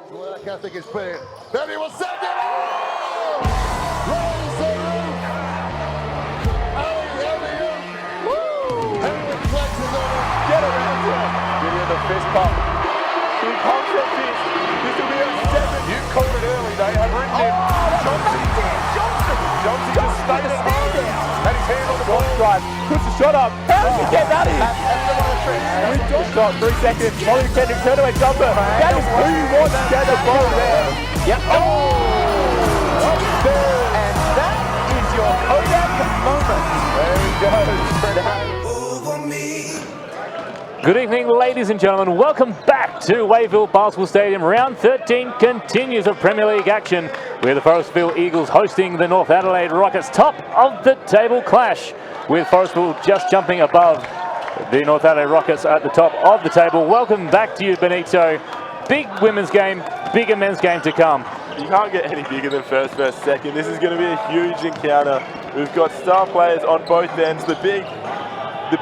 The way that Catholic is playing. Then he will send it! Oh! Raise the roof! Henry flexes on it. Get around here. Give you the fist pump. He pumps that fist. This will be a 7. You called it early. They have written him. Johnson just stayed at home. Had his hand on the ball. Drive. Puts the shot up. How did he get that in? Shot, 3 seconds. Molly Kendrick, turn away jumper. That is who you want to get the ball there. Yep. Oh! And that is your Kodak moment. There he goes. Fred Hayes. Good evening, ladies and gentlemen. Welcome back to Wavell Basketball Stadium. Round 13 continues of Premier League action with the Forestville Eagles hosting the North Adelaide Rockets. Top of the table clash with Forestville just jumping above the North Adelaide Rockets at the top of the table. Welcome back to you, Benito. Big women's game, bigger men's game to come. You can't get any bigger than first versus second. This is going to be a huge encounter. We've got star players on both ends. The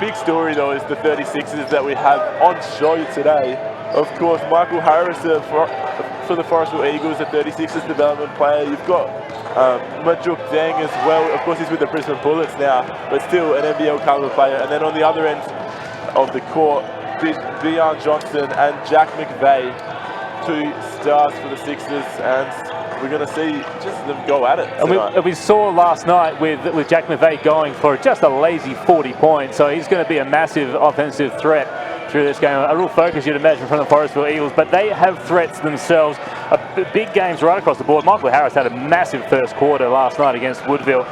big story, though, is the 36ers that we have on show today. Of course, Michael Harris for the Forestville Eagles, a 36ers development player. You've got Majuk Deng as well. Of course, he's with the Brisbane Bullets now, but still an NBL caliber player. And then on the other end of the court, VR Johnson and Jack McVeigh, 2 stars for the Sixers, and we're going to see just them go at it tonight. And we saw last night with Jack McVeigh going for just a lazy 40 points, so he's going to be a massive offensive threat through this game. A real focus, you'd imagine, from the Forestville Eagles, but they have threats themselves. Big games right across the board. Michael Harris had a massive first quarter last night against Woodville.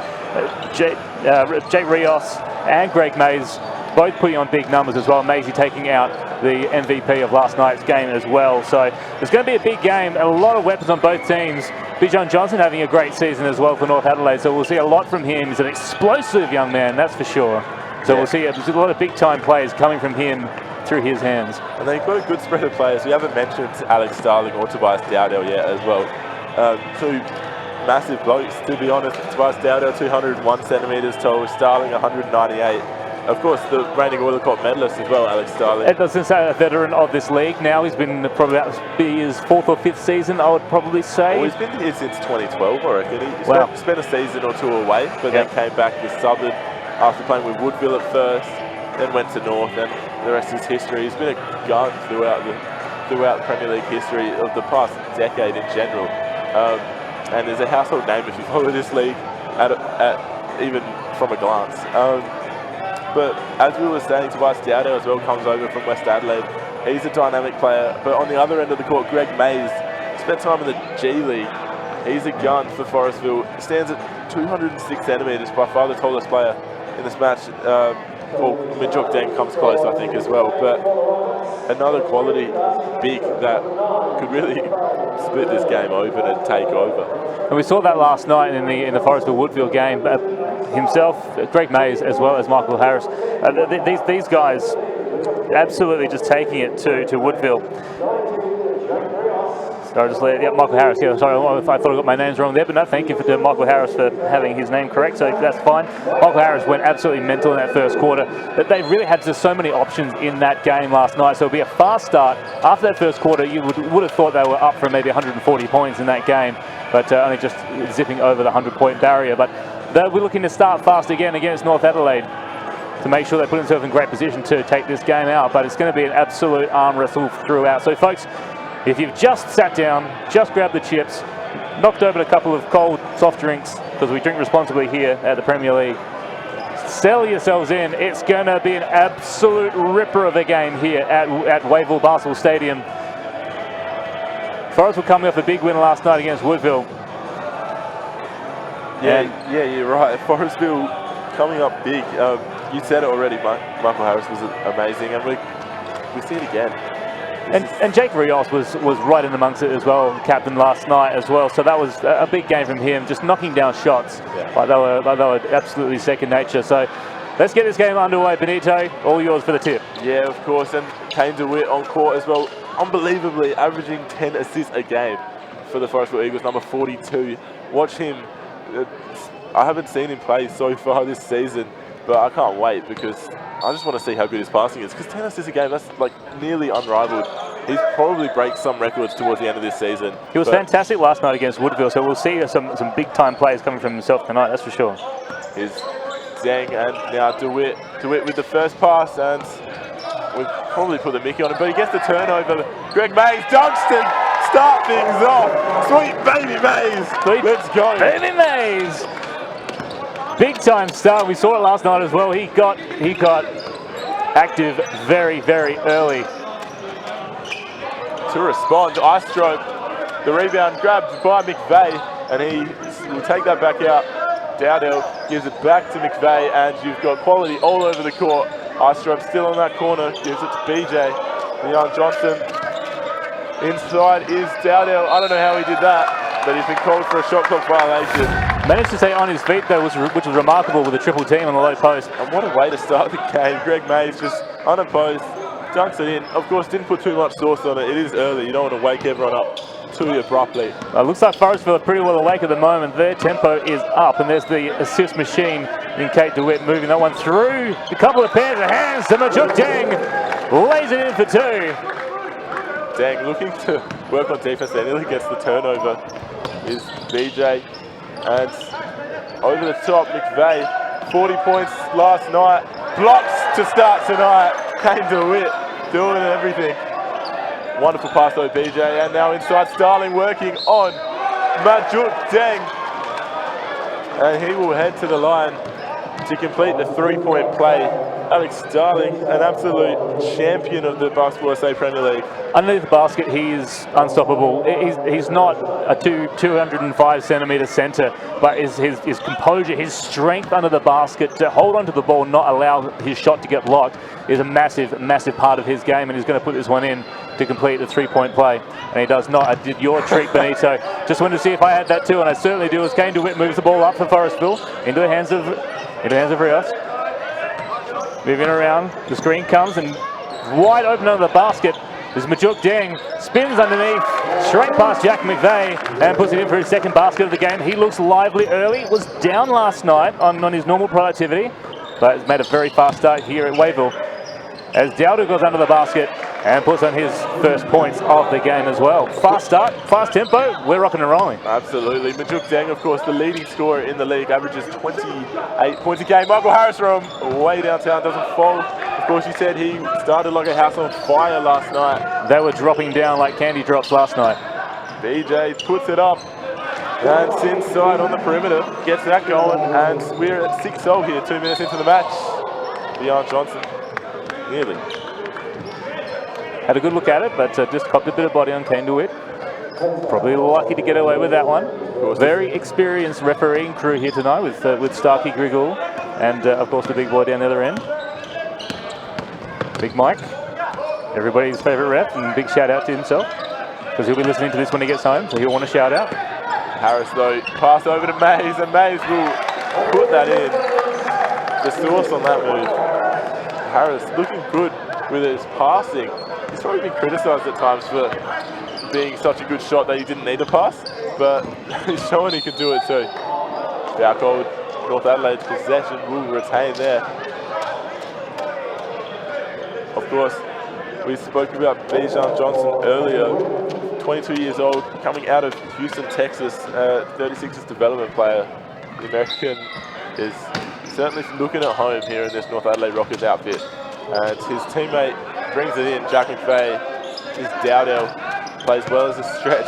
Jake Rios and Greg Mays both putting on big numbers as well. Maisie taking out the MVP of last night's game as well. So there's going to be a big game, a lot of weapons on both teams. Bijan Johnson having a great season as well for North Adelaide, so we'll see a lot from him. He's an explosive young man, that's for sure. So we'll see a lot of big-time plays coming from him through his hands. And they've got a good spread of players. We haven't mentioned Alex Starling or Tobias Dowdell yet as well. 2 massive blokes, to be honest. Tobias Dowdell, 201 centimetres tall, Starling 198. Of course, the reigning Oiler Cup medalist as well, Alex Starling. Ed doesn't say a veteran of this league now. He's been probably about his 4th or 5th season, I would probably say. Well, he's been here since 2012, I reckon. He spent a season or 2 away, but then came back to Southern after playing with Woodville at first, then went to North, and the rest is history. He's been a gun throughout Premier League history of the past decade in general. And there's a household name if you follow this league, even from a glance. But as we were saying, Tobias Dowdell as well comes over from West Adelaide. He's a dynamic player. But on the other end of the court, Greg Mays spent time in the G League. He's a gun for Forestville. Stands at 206 centimetres, by far the tallest player in this match. Majuk Deng comes close, I think, as well. But another quality big that could really split this game open and take over. And we saw that last night in the Forestville Woodville game. Himself, Greg Mays, as well as Michael Harris. These guys absolutely just taking it to Woodville. Sorry, Michael Harris. Yeah, sorry, I thought I got my names wrong there, but no, thank you to Michael Harris for having his name correct, so that's fine. Michael Harris went absolutely mental in that first quarter. But they really had just so many options in that game last night, so it'll be a fast start. After that first quarter, you would have thought they were up for maybe 140 points in that game, but only just zipping over the 100-point barrier. But they'll be looking to start fast again against North Adelaide to make sure they put themselves in great position to take this game out. But it's going to be an absolute arm wrestle throughout. So, folks, if you've just sat down, just grabbed the chips, knocked over a couple of cold soft drinks, because we drink responsibly here at the Premier League, settle yourselves in. It's going to be an absolute ripper of a game here at Wavell Basketball Stadium. Forestville coming off a big win last night against Woodville. Yeah, you're right. Forestville coming up big. You said it already, Michael Harris was amazing, and we see it again. And Jake Rios was right in amongst it as well, captain last night as well. So that was a big game from him, just knocking down shots. Yeah. Like they were absolutely second nature. So let's get this game underway, Benito. All yours for the tip. Yeah, of course. And Kane DeWitt on court as well, unbelievably averaging 10 assists a game for the Forestville Eagles, number 42. Watch him. I haven't seen him play so far this season, but I can't wait because I just want to see how good his passing is, because 10 assists a game, that's like nearly unrivaled he's probably break some records towards the end of this season. He was fantastic last night against Woodville, so we'll see some big-time plays coming from himself tonight, that's for sure. Here's Zhang and now DeWitt. DeWitt with the first pass, and we've probably put the Mickey on him, but he gets the turnover. Greg Mays dunks to start things off. Sweet baby Mays. Let's go. Baby Mays. Big time start. We saw it last night as well. He got active very, very early. To respond, ice stroke. The rebound grabbed by McVeigh, and he will take that back out. Dowdell gives it back to McVeigh, and you've got quality all over the court. Ice stroke still on that corner, gives it to BJ. Leon Johnson. Inside is Dowdell. I don't know how he did that, but he's been called for a shot clock violation. Managed to stay on his feet though, which was remarkable with a triple team on the low post. And what a way to start the game. Greg Mays just unopposed, dunks it in. Of course, didn't put too much sauce on it. It is early. You don't want to wake everyone up too abruptly. Looks like Forestville are pretty well awake at the moment. Their tempo is up, and there's the assist machine in Kate DeWitt moving that one through. A couple of pairs of hands to Majuk Deng. Lays it in for two. Deng looking to work on defense there. Nearly gets the turnover. Is BJ. And over the top, McVeigh. 40 points last night. Blocks to start tonight. Kate DeWitt doing everything. Wonderful pass though, BJ, and now inside Starling working on Majuk Deng. And he will head to the line to complete the three-point play. Alex Starling, an absolute champion of the Basketball SA Premier League. Underneath the basket, he's unstoppable. He's not a 205-centimetre centre, but his composure, his strength under the basket to hold onto the ball, not allow his shot to get blocked, is a massive, massive part of his game, and he's going to put this one in to complete the three-point play. And he does not. I did your trick, Benito. Just wanted to see if I had that too, and I certainly do, as Kane DeWitt moves the ball up for Forestville into the hands of Rios. Moving around, the screen comes, and wide open under the basket is Majuk Deng. Spins underneath, straight past Jack McVeigh, and puts it in for his second basket of the game. He looks lively early. Was down last night on his normal productivity, but has made a very fast start here at Wayville. As Dowdell goes under the basket and puts on his first points of the game as well. Fast start, fast tempo, we're rocking and rolling. Absolutely. Majuk Deng, of course, the leading scorer in the league, averages 28 points a game. Michael Harris from way downtown doesn't fall. Of course, you said he started like a house on fire last night. They were dropping down like candy drops last night. BJ puts it up. And it's inside on the perimeter, gets that going, and we're at 6-0 here, 2 minutes into the match. Leon Johnson. Nearly. Had a good look at it, but just copped a bit of body on Kane DeWitt. Probably lucky to get away with that one. Very experienced refereeing crew here tonight with Starkey Griggle and of course the big boy down the other end. Big Mike, everybody's favourite ref, and big shout out to himself because he'll be listening to this when he gets home, so he'll want to shout out. Harris though, pass over to Mays, and Mays will put that in. The source on that move. Harris looking good with his passing. He's probably been criticised at times for being such a good shot that he didn't need a pass, but he's showing he can do it too. Foul called. North Adelaide's possession will retain there. Of course, we spoke about Bijan Johnson earlier. 22 years old, coming out of Houston, Texas, 36ers development player. The American is certainly looking at home here in this North Adelaide Rockets outfit. And his teammate brings it in, Jack McVeigh. His Dowdell plays well as a stretch.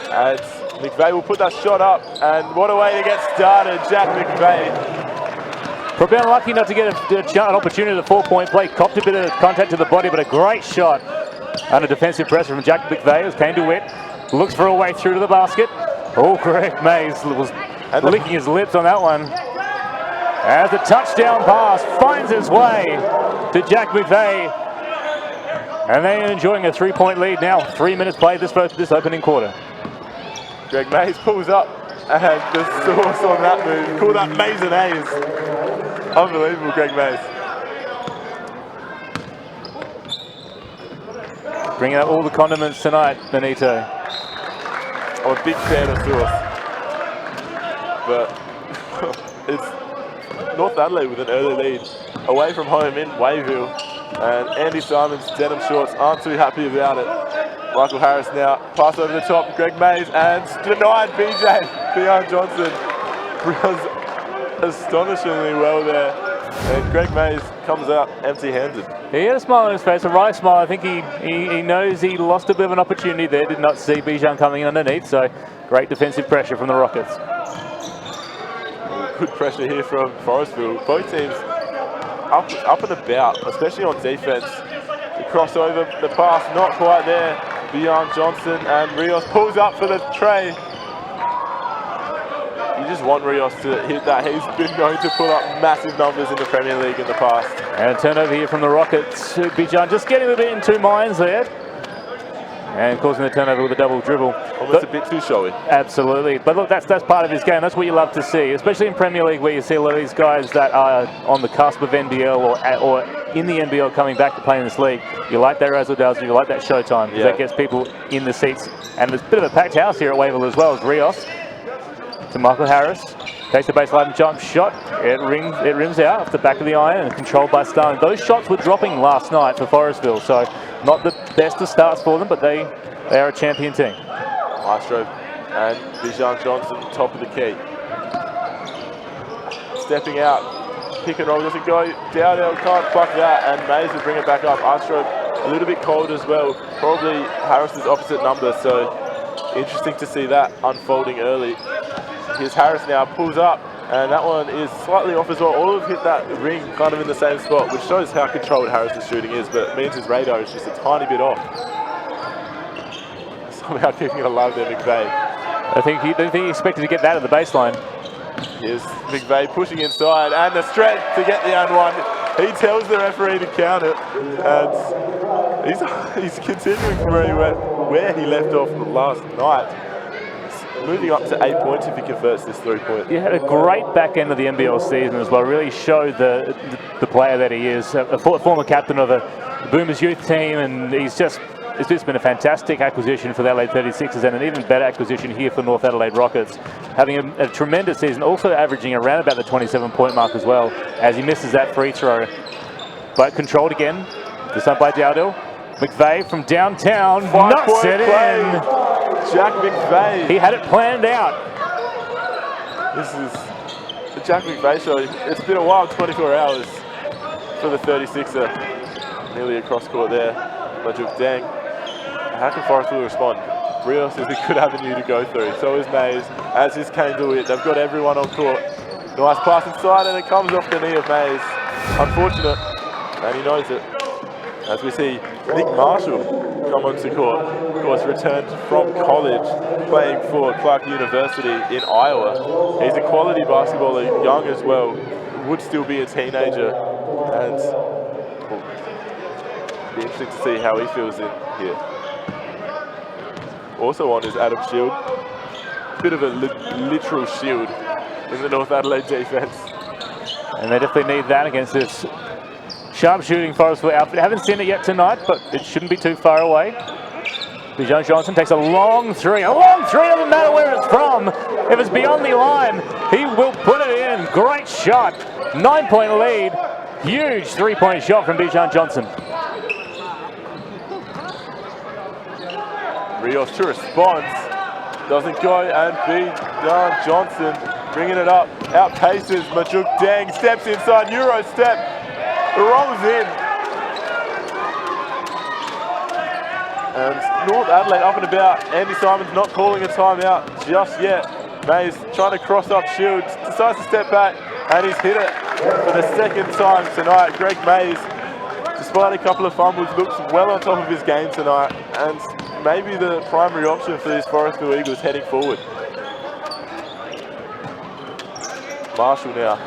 And McVeigh will put that shot up, and what a way to get started, Jack McVeigh. Probably unlucky not to get an opportunity at the 4-point play. Copped a bit of contact to the body, but a great shot under defensive pressure from Jack McVeigh as Kane DeWitt looks for a way through to the basket. Oh, Greg Mays was licking his lips on that one. As the touchdown pass finds its way to Jack McVeigh. And they're enjoying a 3-point lead now. 3 minutes played this opening quarter. Greg Mays pulls up, and the source on that move. Call that Mays and A's. Unbelievable, Greg Mays. Bringing out all the condiments tonight, Benito. I'm a big fan of sauce. But it's North Adelaide with an early lead. Away from home in Wayville. And Andy Simon's denim shorts aren't too happy about it. Michael Harris now, pass over the top, Greg Mays, and denied Bijan Johnson. Runs astonishingly well there. And Greg Mays comes out empty-handed. He had a smile on his face, a wry smile. I think he knows he lost a bit of an opportunity there, did not see Bijan coming in underneath, so great defensive pressure from the Rockets. Good pressure here from Forestville. Both teams up and about, especially on defense. The crossover, the pass not quite there. Bijan Johnson and Rios pulls up for the tray. You just want Rios to hit that. He's been going to pull up massive numbers in the Premier League in the past. And a turnover here from the Rockets. Bijan just getting a bit in two minds there. And causing the turnover with a double dribble. Almost a bit too showy. Absolutely. But look, that's part of his game. That's what you love to see, especially in Premier League where you see a lot of these guys that are on the cusp of NBL or in the NBL coming back to play in this league. You like that razzle-dazzle, you like that showtime, because that gets people in the seats. And there's a bit of a packed house here at Wavell as well as Rios. To Michael Harris. Takes the baseline jump shot. It rims out off the back of the iron and controlled by Starling. Those shots were dropping last night for Forestville, so not the best of starts for them, but they are a champion team. Maestro and Bijan Johnson, top of the key. Stepping out. Pick and roll doesn't go. Dowdell can't pluck that, and Mays will bring it back up. Maestro a little bit cold as well. Probably Harris's opposite number, so interesting to see that unfolding early. Here's Harris now, pulls up, and that one is slightly off as well. All have hit that ring kind of in the same spot, which shows how controlled Harris's shooting is, but it means his radar is just a tiny bit off. Somehow keeping it alive there, McVeigh. I think he expected to get that at the baseline. Here's McVeigh pushing inside, and the stretch to get the and one. He tells the referee to count it, and he's continuing from where he left off last night. Moving up to 8 points if he converts this 3-point. He had a great back end of the NBL season as well. Really showed the player that he is. A former captain of the Boomers youth team, and it's just been a fantastic acquisition for the Adelaide 36ers and an even better acquisition here for North Adelaide Rockets. Having a tremendous season, also averaging around about the 27-point mark as well, as he misses that free throw. But controlled again. This time by Dowdell. McVeigh from downtown knocks it in. Jack McVeigh. He had it planned out. This is the Jack McVeigh show. It's been a wild 24 hours for the 36er. Nearly across court there. Majuk Deng. How can Forestville respond? Rios is a good avenue to go through. So is Mays, as is Kane DeWitt. They've got everyone on court. Nice pass inside, and it comes off the knee of Mays. Unfortunate, and he knows it. As we see Nick Marshall come onto court, of course returned from college, playing for Clark University in Iowa. He's a quality basketballer, young as well, would still be a teenager, and it'll be interesting to see how he feels in here. Also on is Adam Shield, bit of a literal shield in the North Adelaide defense. And they definitely need that against this sharp shooting Forestville outfit. I haven't seen it yet tonight, but it shouldn't be too far away. Bijan Johnson takes a long three. A long three, doesn't matter where it's from. If it's beyond the line, he will put it in. Great shot. 9-point lead. Huge 3-point shot from Bijan Johnson. Rios to response. Doesn't go, and Bijan Johnson bringing it up. Outpaces Majuk Deng. Steps inside. Euro step. Rolls in. And North Adelaide up and about. Andy Simon's not calling a timeout just yet. Mays trying to cross up Shields. Decides to step back, and he's hit it for the second time tonight. Greg Mays, despite a couple of fumbles, looks well on top of his game tonight, and maybe the primary option for these Forestville Eagles heading forward. Marshall now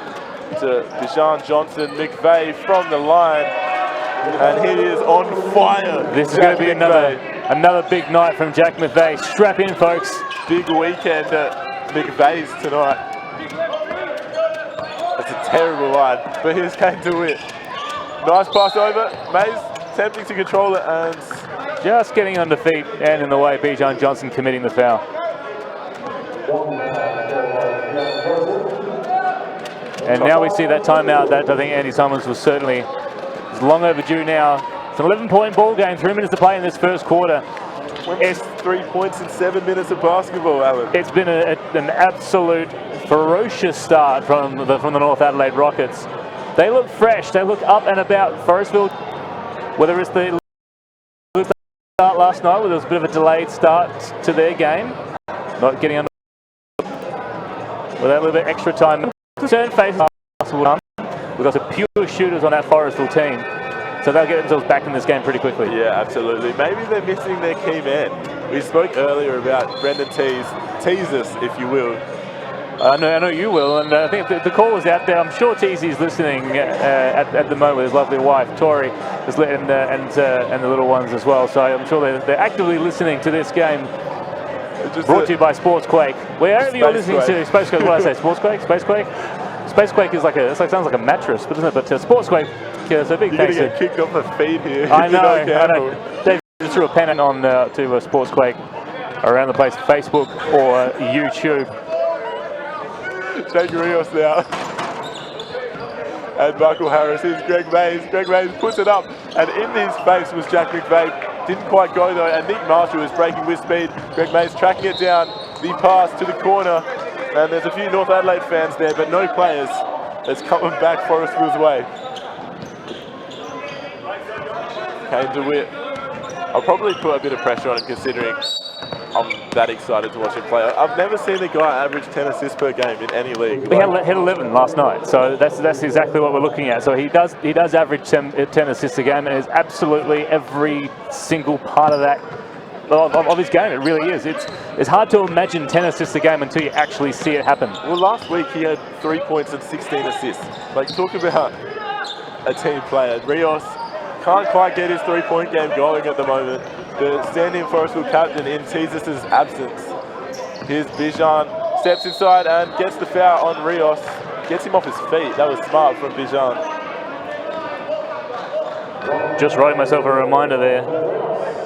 to Bijan Johnson. McVeigh from the line, and he is on fire. This is going to be another big night from Jack McVeigh. Strap in, folks. Big weekend at McVeigh's tonight. That's a terrible line, but here's Kane DeWitt. Nice pass over. Mays attempting to control it, and just getting on the feet and in the way. Bijan Johnson committing the foul. And now we see that timeout that I think Andy Simons was certainly long overdue now. It's an 11-point ball game, 3 minutes to play in this first quarter. It's 3 points in 7 minutes of basketball, Alan. It's been an absolute ferocious start from the North Adelaide Rockets. They look fresh. They look up and about. Forestville, whether it's the start last night, where there was a bit of a delayed start to their game, not getting under with a little bit extra time. Certain phases we've got some pure shooters on that Forestville team, so they'll get themselves back in this game pretty quickly. Yeah, absolutely. Maybe they're missing their key man. We spoke earlier about Brendan Teases, if you will. I know you will, and I think the call was out there. I'm sure Teasy's listening at the moment with his lovely wife, Tori, and the little ones as well. So I'm sure they're actively listening to this game. Brought to you by Sportsquake. Wherever you're listening to Spacequake, what did I say? Sportsquake? Spacequake? Spacequake is sounds like a mattress, but doesn't it? But Sportsquake, so big thanks. You're going to get kicked off the feed here. I know. Dave threw a pen on to Sportsquake around the place, Facebook or YouTube. Jake Rios now. And Michael Harris is Greg Mays. Greg Mays puts it up, and in his face was Jack McVeigh. Didn't quite go though, and Nick Marshall is breaking with speed. Greg Mays tracking it down, the pass to the corner, and there's a few North Adelaide fans there, but no players. It's coming back Forestville's way. Kane DeWitt. I'll probably put a bit of pressure on him considering I'm that excited to watch him play. I've never seen a guy average 10 assists per game in any league. He hit 11 last night, so that's exactly what we're looking at. So he does average 10 assists a game, and is absolutely every single part of that of his game. It really is. It's hard to imagine 10 assists a game until you actually see it happen. Well, last week he had 3 points and 16 assists. Like, talk about a team player. Rios can't quite get his 3-point game going at the moment. The standing Forestville captain in Teases' absence. Here's Bijan, steps inside and gets the foul on Rios. Gets him off his feet. That was smart from Bijan. Just writing myself a reminder there.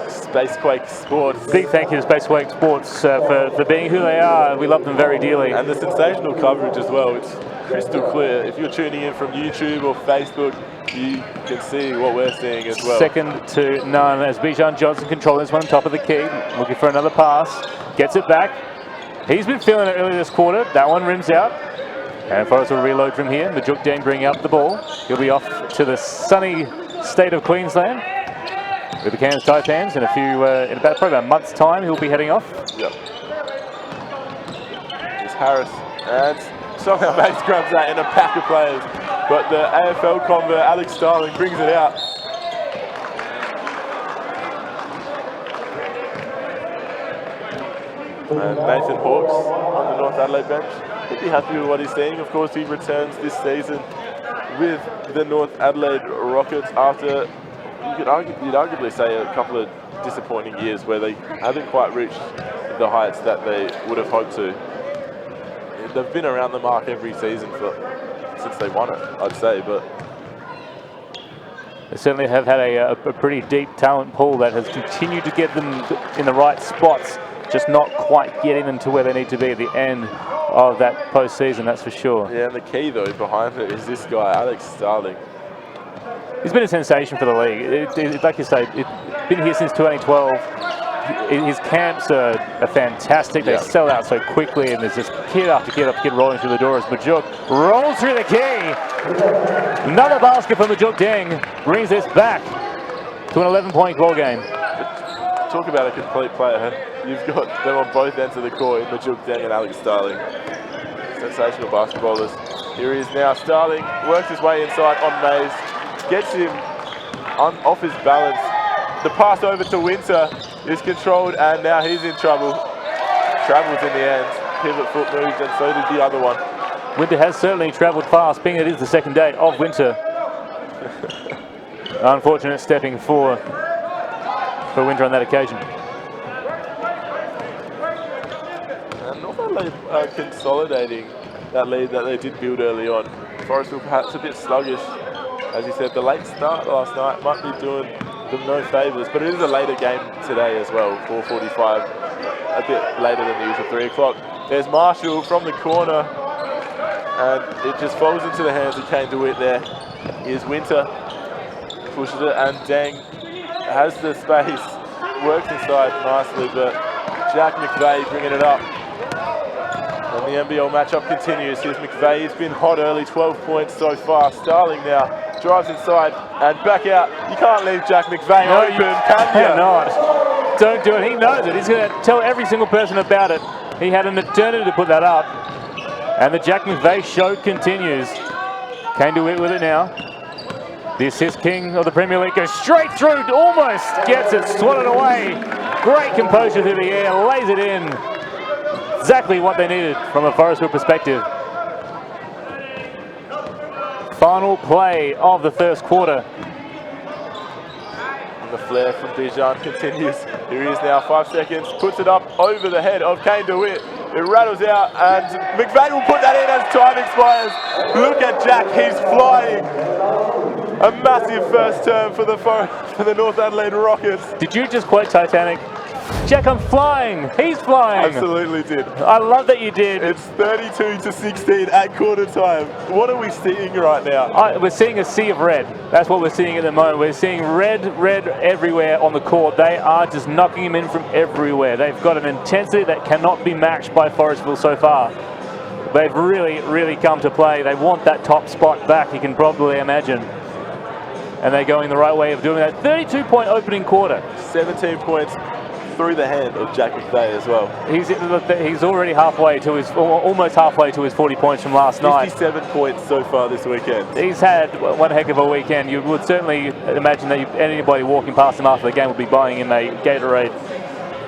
Spacequake Sports. Big thank you to Spacequake Sports for being who they are. We love them very dearly. And the sensational coverage as well. It's crystal clear. If you're tuning in from YouTube or Facebook, you can see what we're seeing as well. Second to none as Bijan Johnson controlling this one on top of the key. Looking for another pass. Gets it back. He's been feeling it earlier this quarter. That one rims out. And Forrest will reload from here. Majuk Deng bringing up the ball. He'll be off to the sunny state of Queensland with the Cairns Taipans in about probably a month's time. He'll be heading off. Yep. Here's Harris, and somehow Mace grabs that in a pack of players. But the AFL convert, Alex Starling, brings it out. And Nathan Hawkes on the North Adelaide bench. He'd be happy with what he's seeing. Of course, he returns this season with the North Adelaide Rockets after, you'd arguably say, a couple of disappointing years where they haven't quite reached the heights that they would have hoped to. They've been around the mark every season since they won it, I'd say, but they certainly have had a pretty deep talent pool that has continued to get them in the right spots, just not quite getting them to where they need to be at the end of that postseason, that's for sure. Yeah, and the key, though, behind it is this guy, Alex Starling. He's been a sensation for the league. Like you say, been here since 2012. His camps are fantastic. They sell out so quickly, and there's just kid after kid after kid rolling through the door as Majuk rolls through the key. Another basket for Majuk Deng brings this back to an 11-point ball game. Talk about a complete player. You've got them on both ends of the court, Majuk Deng and Alex Starling. Sensational basketballers. Here he is now. Starling works his way inside on Mays, gets him off his balance. The pass over to Winter is controlled, and now he's in trouble. Travels in the end. Pivot foot moved, and so did the other one. Winter has certainly travelled fast, being it is the second day of Winter. Unfortunate stepping for Winter on that occasion. And North Adelaide are consolidating that lead that they did build early on. Forestville perhaps a bit sluggish. As you said, the late start last night might be doing them no favours, but it is a later game today as well, 4:45, a bit later than the usual 3 o'clock. There's Marshall from the corner, and it just falls into the hands of Kane DeWitt there. Here's Winter, pushes it, and Deng has the space works inside nicely, but Jack McVeigh bringing it up. And the NBL matchup continues. Here's McVeigh. He's been hot early, 12 points so far. Starling now drives inside and back out. You can't leave Jack McVeigh open, can you? Cannot. Don't do it. He knows it. He's going to tell every single person about it. He had an eternity to put that up. And the Jack McVeigh show continues. Kane DeWitt with it now. The assist king of the Premier League goes straight through, almost gets it, swatted away. Great composure through the air, lays it in. Exactly what they needed from a Forestville perspective. Final play of the first quarter. And the flare from Bijan continues. Here he is now, 5 seconds, puts it up over the head of Kane DeWitt. It rattles out and McVeigh will put that in as time expires. Look at Jack, he's flying. A massive first term for the North Adelaide Rockets. Did you just quote Titanic? Jack, I'm flying. He's flying. Absolutely did. I love that you did. It's 32-16 at quarter time. What are we seeing right now? We're seeing a sea of red. That's what we're seeing at the moment. We're seeing red everywhere on the court. They are just knocking him in from everywhere. They've got an intensity that cannot be matched by Forestville so far. They've really come to play. They want that top spot back, you can probably imagine. And they're going the right way of doing that. 32-point opening quarter. 17 points through the hand of Jack McVeigh as well. He's already halfway to his, almost halfway to his 40 points from last night. 57 points so far this weekend. He's had one heck of a weekend. You would certainly imagine that anybody walking past him after the game would be buying him a Gatorade.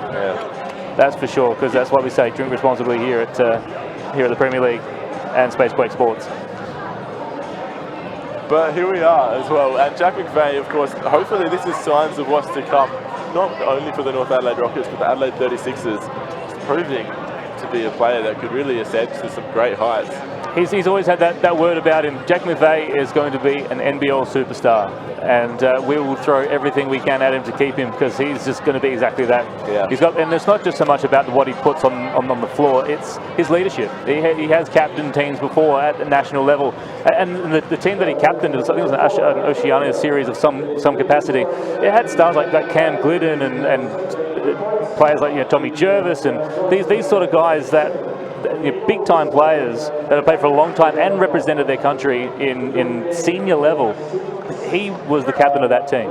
Yeah. That's for sure, because that's what we say, drink responsibly here at the Premier League and Spacequake Sports. But here we are as well, and Jack McVeigh, of course, hopefully this is signs of what's to come, not only for the North Adelaide Rockets, but the Adelaide 36ers, proving to be a player that could really ascend to some great heights. He's always had that word about him. Jack McVeigh is going to be an NBL superstar, and we will throw everything we can at him to keep him, because he's just going to be exactly that. Yeah. He's got, and it's not just so much about what he puts on the floor, it's his leadership. He has captained teams before at the national level, and the team that he captained, I think it was an Oceania series of some capacity. It had stars like Cam Glidden and players like Tommy Jervis and these sort of guys that big time players that have played for a long time and represented their country in senior level. He was the captain of that team,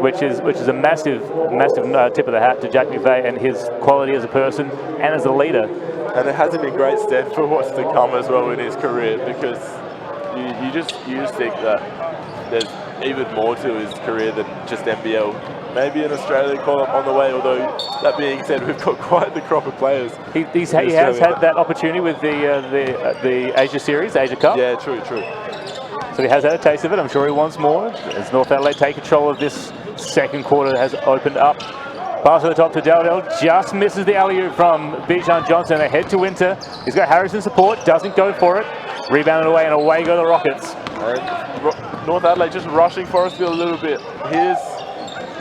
which is a massive tip of the hat to Jack McVeigh and his quality as a person and as a leader. And it has him in great stead for what's to come as well in his career, because you just think that there's even more to his career than just NBL. Maybe an Australian call-up on the way, although that being said, we've got quite the crop of players. He has had that opportunity with the Asia Series, the Asia Cup. Yeah, true. So he has had a taste of it. I'm sure he wants more. As North Adelaide take control of this second quarter has opened up. Pass to the top to Dell. Just misses the alley-oop from Bijan Johnson. They head to Winter. He's got Harrison support, doesn't go for it. Rebounded away, and away go the Rockets. And North Adelaide just rushing Forestville a little bit. Here's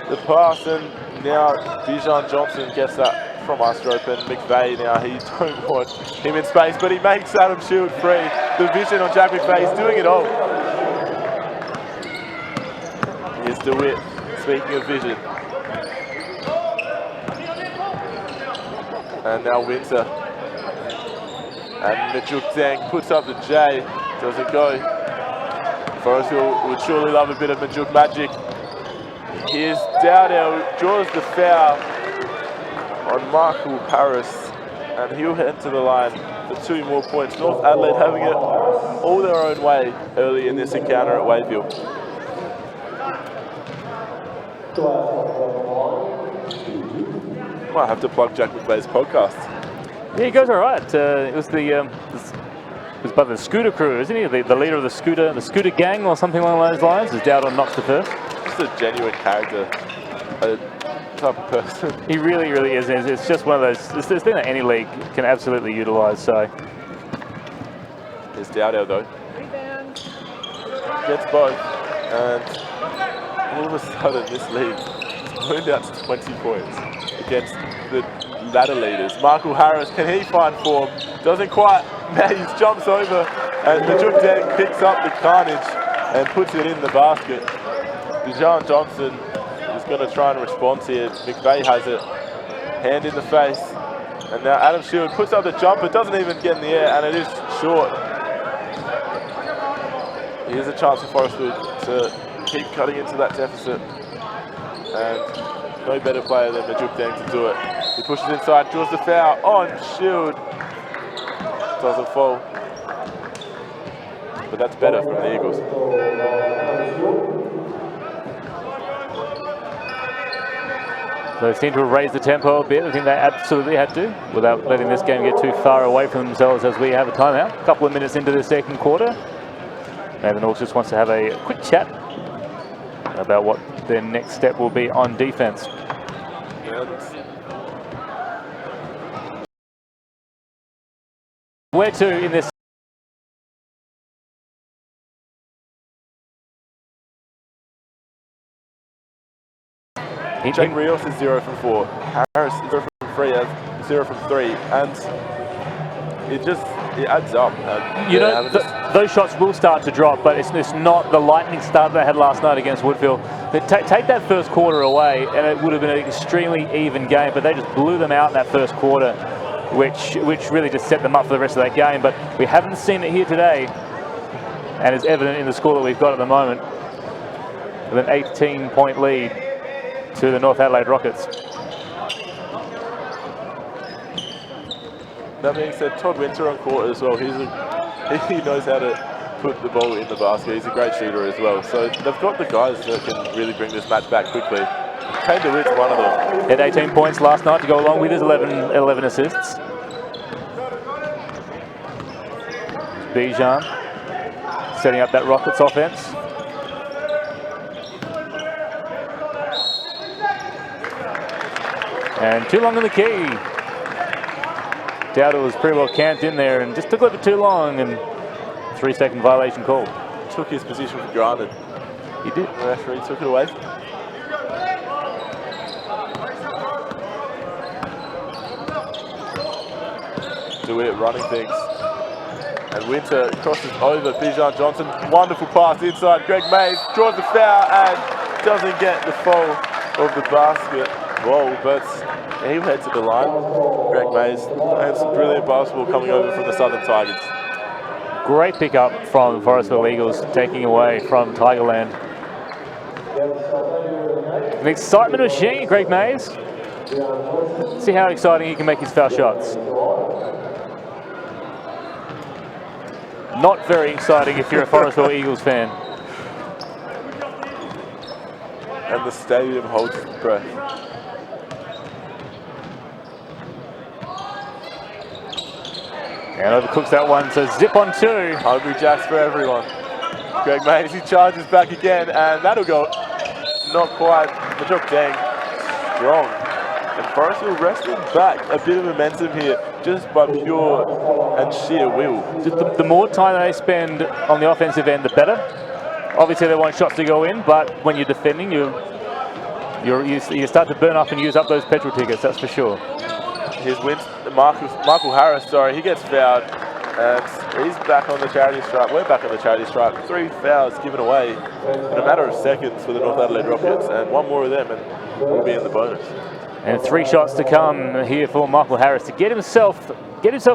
the pass, and now Bijan Johnson gets that from Ustrope, and McVeigh now, he don't want him in space, but he makes Adam Shield free. The vision on Jack McVeigh, he's doing it all. Here's DeWitt, speaking of vision. And now Winter. And Majuk Deng puts up the J, doesn't go. Forestville would surely love a bit of Majuk magic. Here's Dowdell, draws the foul on Michael Paris, and he'll head to the line for 2 more points. North Adelaide having it all their own way early in this encounter at Wayville. Might have to plug Jack McVeigh's podcast. Yeah, he goes all right. It was by the Scooter crew, isn't he? The leader of the Scooter gang or something along those lines. As Dowdell knocks the first. Just a genuine character, a type of person. He really is. It's just one of those. It's this thing that any league can absolutely utilise. So. There's Dowdell though. Gets both, and all of a sudden this league has ballooned out to 20 points against the ladder leaders. Michael Harris, can he find form? Doesn't quite. He jumps over, and Majuk Deng picks up the carnage and puts it in the basket. Bijan Johnson is going to try and respond here. McVeigh has it. Hand in the face. And now Adam Shield puts up the jumper, doesn't even get in the air, and it is short. Here's a chance for Forestville to keep cutting into that deficit. And no better player than Majuk Deng to do it. He pushes inside, draws the foul on Shield. Doesn't fall. But that's better from the Eagles. So they seem to have raised the tempo a bit. I think they absolutely had to, without letting this game get too far away from themselves as we have a timeout. A couple of minutes into the second quarter. Nathan Hawks just wants to have a quick chat about what their next step will be on defense. Where to in this? Jake Rios is 0 from 4. Harris is 0 from 3, 0 from 3, and it adds up. You know, those shots will start to drop, but it's not the lightning start they had last night against Woodville. Take that first quarter away, and it would have been an extremely even game, but they just blew them out in that first quarter, which really just set them up for the rest of that game. But we haven't seen it here today, and it's evident in the score that we've got at the moment, with an 18-point lead to the North Adelaide Rockets. That being said, Todd Winter on court as well. He knows how to put the ball in the basket. He's a great shooter as well. So they've got the guys that can really bring this match back quickly. Kane DeWitt's one of them. Had 18 points last night to go along with his 11 assists. Bijan setting up that Rockets offense. And too long in the key. Dowdle was pretty well camped in there and just took a little bit too long, and 3-second violation called. Took his position for granted. He did. The referee took it away. DeWitt running things. And Winter crosses over Bijan Johnson. Wonderful pass inside. Greg Mays draws the foul and doesn't get the fall of the basket. Whoa, but he heads to the line. Greg Mays, and some brilliant basketball coming over from the Southern Tigers. Great pickup from the Forestville Eagles, taking away from Tigerland. An excitement machine, Greg Mays. Let's see how exciting he can make his foul shots. Not very exciting if you're a Forestville Eagles fan. And the stadium holds its breath. And overcooks that one, so zip on 2. Hungry Jacks for everyone. Greg Mays, he charges back again, and that'll go not quite. Majuk Deng, strong. And Forestville wrestled back a bit of momentum here, just by pure and sheer will. The more time they spend on the offensive end, the better. Obviously, they want shots to go in, but when you're defending, you start to burn up and use up those petrol tickets, that's for sure. Here's Michael Harris, sorry, he gets fouled, and he's back on the charity stripe. We're back on the charity stripe. 3 fouls given away in a matter of seconds for the North Adelaide Rockets, and one more of them, and we'll be in the bonus. And 3 shots to come here for Michael Harris to get himself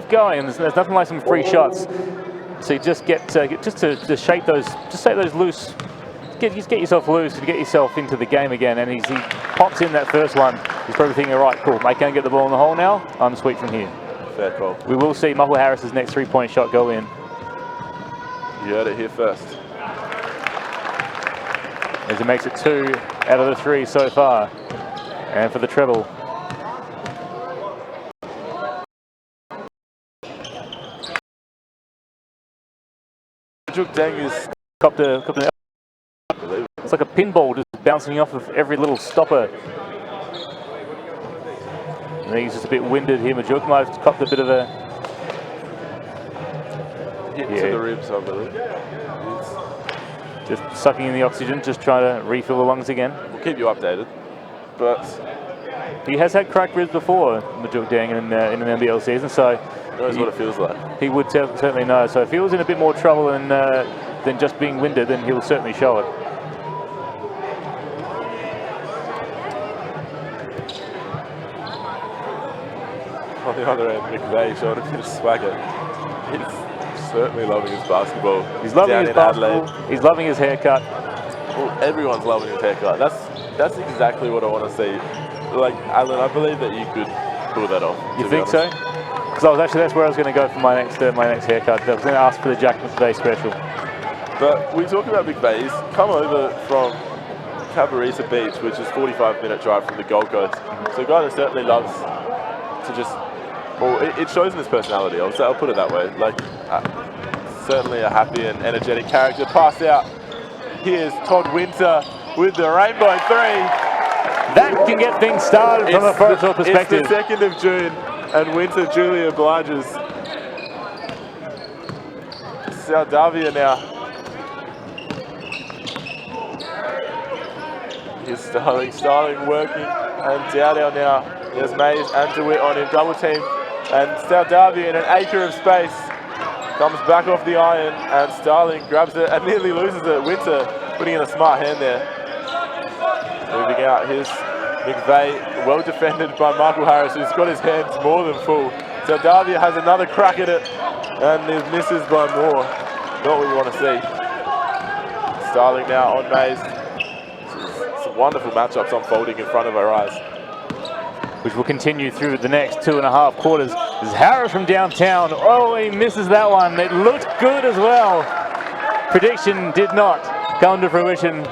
going. And there's nothing like some free shots. So you just get to shake those loose. Just get yourself loose and get yourself into the game again. And he pops in that first one. He's probably thinking, all right, cool, mate, can't get the ball in the hole now. I'm sweet from here. Fair call. We will see Michael Harris's next 3-point shot go in. You heard it here first. As he makes it 2 out of the 3 so far. And for the treble. Majuk Deng is Copped an it's like a pinball just bouncing off of every little stopper. I think he's just a bit winded here. Majuk might have copped a bit of a hit to the ribs, I believe. Just sucking in the oxygen, just trying to refill the lungs again. We'll keep you updated. But he has had cracked ribs before, Majuk Deng, in an NBL season, so knows what it feels like. He would certainly know. So if he was in a bit more trouble than just being winded, then he'll certainly show it. the other end, McVeigh showing a bit of swagger. He's certainly loving his basketball. He's loving his basketball. Adelaide. He's loving his haircut. Well, everyone's loving his haircut. That's exactly what I want to see. Like, Alan, I believe that you could pull that off. You think so? Because that's where I was going to go for my next haircut. I was going to ask for the Jack McVeigh special. But we talk about McVeigh. He's come over from Cabarisa Beach, which is a 45-minute drive from the Gold Coast. So a guy that certainly loves to just, well, it shows in his personality. I'll put it that way. Like, certainly a happy and energetic character. Pass out. Here's Todd Winter with the rainbow three. That can get things started from a Forestville perspective. It's the 2nd of June, and Winter duly obliges. Saldavia now. Here's Starling working, and Dowdell now. There's Mays and DeWitt on him, double team. And Saldavia in an acre of space comes back off the iron, and Starling grabs it and nearly loses it. Winter putting in a smart hand there. Moving out, here's McVeigh, well defended by Michael Harris, who's got his hands more than full. Saldavia has another crack at it, and it misses by more. Not what we want to see. Starling now on Mays. Some wonderful matchups unfolding in front of our eyes, which will continue through the next 2.5 quarters. There's Harris from downtown. Oh, he misses that one. It looked good as well. Prediction did not come to fruition.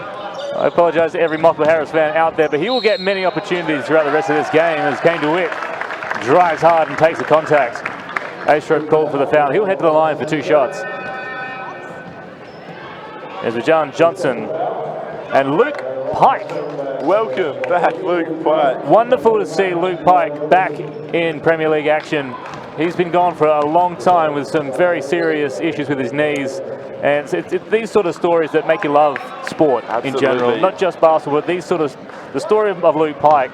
I apologize to every Michael Harris fan out there, but he will get many opportunities throughout the rest of this game as Kane DeWitt drives hard and takes the contact. A-stroke called for the foul. He'll head to the line for 2 shots. There's John Johnson and Luke Pike. Welcome back, Luke Pike. Wonderful to see Luke Pike back in Premier League action. He's been gone for a long time with some very serious issues with his knees. And it's these sort of stories that make you love sport. Absolutely. In general, not just basketball, but the story of Luke Pike.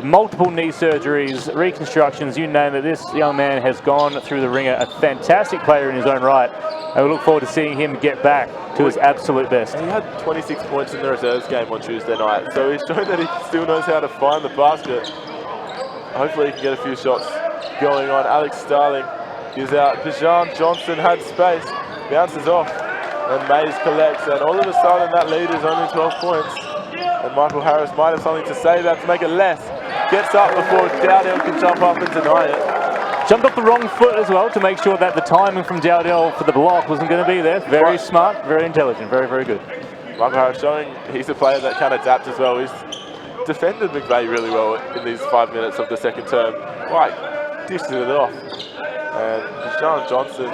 Multiple knee surgeries, reconstructions, you name it. This young man has gone through the ringer, a fantastic player in his own right. And we look forward to seeing him get back to his absolute best. He had 26 points in the reserves game on Tuesday night, so he's shown that he still knows how to find the basket. Hopefully he can get a few shots going on. Alex Starling gives out. Bijan Johnson had space, bounces off, and Mays collects, and all of a sudden that lead is only 12 points. And Michael Harris might have something to say that to make it less. Gets up before Dowdell can jump up and deny it. Jumped off the wrong foot as well to make sure that the timing from Dowdell for the block wasn't going to be there. Very smart, very intelligent, very, very good. Michael Harris showing he's a player that can adapt as well. He's defended McVeigh really well in these 5 minutes of the second term. Pike dishes it off. And Bijan Johnson.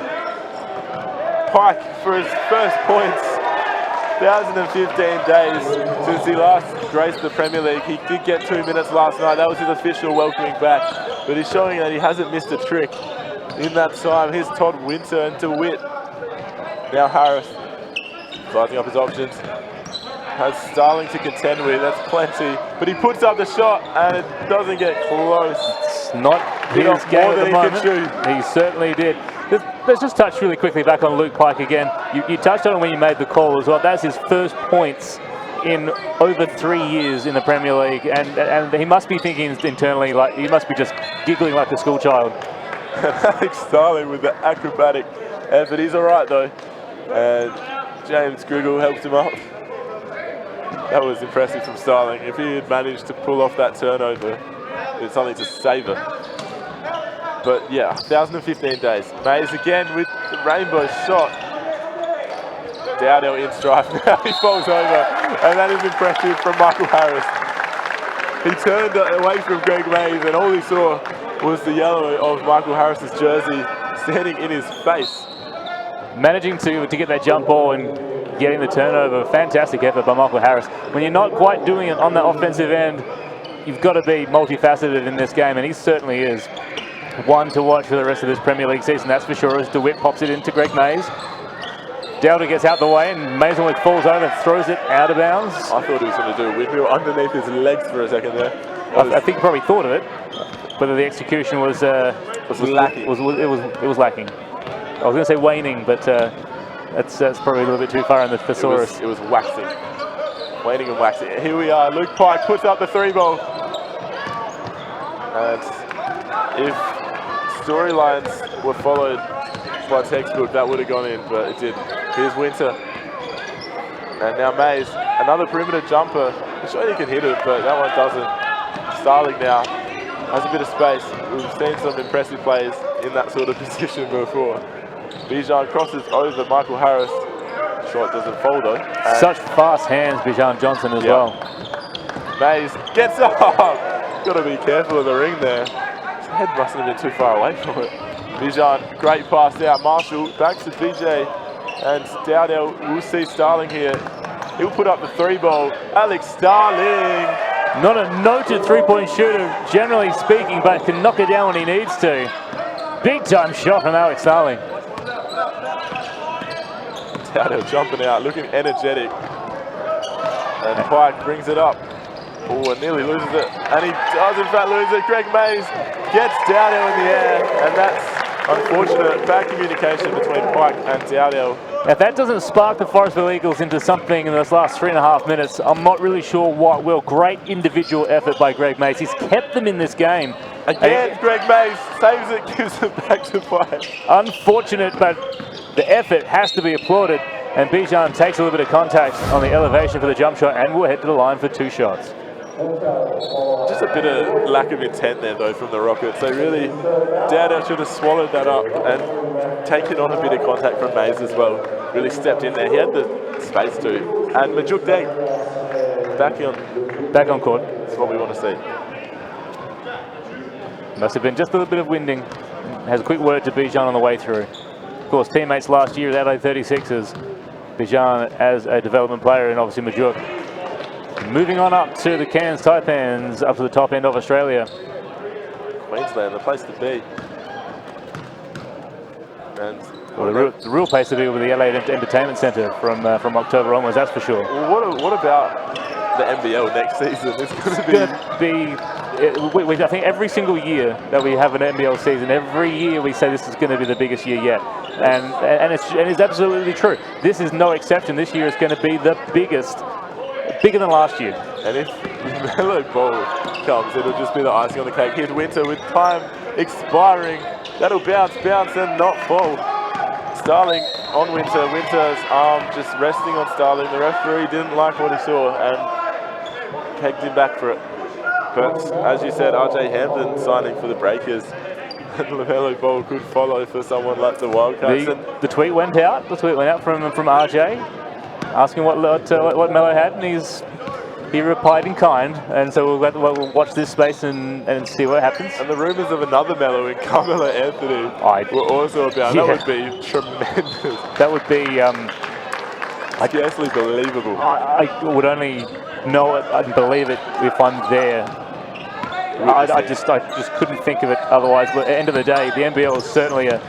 Pike for his first points. 1,015 days since he last graced the Premier League. He did get 2 minutes last night. That was his official welcoming back. But he's showing that he hasn't missed a trick in that time. Here's Todd Winter and DeWitt. Now Harris sizing up his options. Has Starling to contend with. That's plenty. But he puts up the shot and it doesn't get close. It's not his game at the moment. He certainly did. Let's just touch really quickly back on Luke Pike again. You touched on it when you made the call as well. That's his first points in over 3 years in the Premier League, and he must be thinking internally, like he must be just giggling like a school child. Alex Starling with the acrobatic effort. He's all right though, and James Griggle helps him up. That was impressive from Starling. If he had managed to pull off that turnover, it's something to savour. But yeah, 1,015 days. Mays again with the rainbow shot. Dowdell in strife. Now he falls over, and that is impressive from Michael Harris. He turned away from Greg Mays, and all he saw was the yellow of Michael Harris's jersey standing in his face. Managing to get that jump ball and getting the turnover, fantastic effort by Michael Harris. When you're not quite doing it on the offensive end, you've got to be multifaceted in this game, and he certainly is. One to watch for the rest of this Premier League season, that's for sure, as DeWitt pops it into Greg Mays. Dowdell gets out the way, and Mays almost falls over and throws it out of bounds. I thought he was going to do a windmill underneath his legs for a second there. I think he probably thought of it. Whether the execution was lacking. It was lacking. I was going to say waning, but that's probably a little bit too far in the thesaurus. It was waxing. Waning and waxing. Here we are. Luke Pike puts up the 3 ball. And if storylines were followed by textbook, that would have gone in, but it didn't. Here's Winter. And now Mays, another perimeter jumper. I'm sure he can hit it, but that one doesn't. Starling now has a bit of space. We've seen some impressive plays in that sort of position before. Bijan crosses over Michael Harris. Shot doesn't fall though. And such fast hands, Bijan Johnson as well. Mays gets up. Got to be careful of the ring there. His head mustn't have been too far away from it. Bijan, great pass out. Marshall back to BJ. And Dowdell, we'll see Starling here. He'll put up the 3-ball. Alex Starling. Not a noted three-point shooter, generally speaking, but can knock it down when he needs to. Big-time shot from Alex Starling. Dowdell jumping out, looking energetic. And Pike brings it up. Oh, and nearly loses it. And he does, in fact, lose it. Greg Mays gets Dowdell in the air. And that's unfortunate. Bad communication between Pike and Dowdell. If that doesn't spark the Forestville Eagles into something in this last 3.5 minutes, I'm not really sure what will. Great individual effort by Greg Mays. He's kept them in this game. Again, Greg Mays saves it, gives it back to Pike. Unfortunate, but the effort has to be applauded. And Bijan takes a little bit of contact on the elevation for the jump shot and will head to the line for 2 shots. Just a bit of lack of intent there, though, from the Rockets. They really, Dowdell should have swallowed that up and taken on a bit of contact from Mays as well. Really stepped in there. He had the space to. And Majuk Deng back on court. That's what we want to see. Must have been just a little bit of winding. Has a quick word to Bijan on the way through. Of course, teammates last year at Adelaide 36ers. Bijan as a development player, and obviously Majuk. Moving on up to the Cairns Taipans, up to the top end of Australia. Queensland, the place to be. And well, the real place to be will be the Adelaide Entertainment Centre from October onwards, that's for sure. Well, what about the NBL next season? It's going to be... I think every single year that we have an NBL season, every year we say this is going to be the biggest year yet. And it's absolutely true. This is no exception. This year is going to be the biggest. Bigger than last year. And if Melo Ball comes, it'll just be the icing on the cake. Here's Winter with time expiring. That'll bounce and not fall. Starling on Winter. Winter's arm just resting on Starling. The referee didn't like what he saw and pegged him back for it. But as you said, RJ Hampton signing for the Breakers. And LaMelo Ball could follow for someone like the Wildcats. The tweet went out. The tweet went out from RJ. Asking what Melo had, and he replied in kind, and so we'll watch this space and see what happens. And the rumours of another Melo in Carmelo Anthony were also about. Yeah. That would be tremendous. That would be scarcely believable. I would only know it and believe it if I'm there. I just couldn't think of it otherwise. But at the end of the day, the NBL is certainly a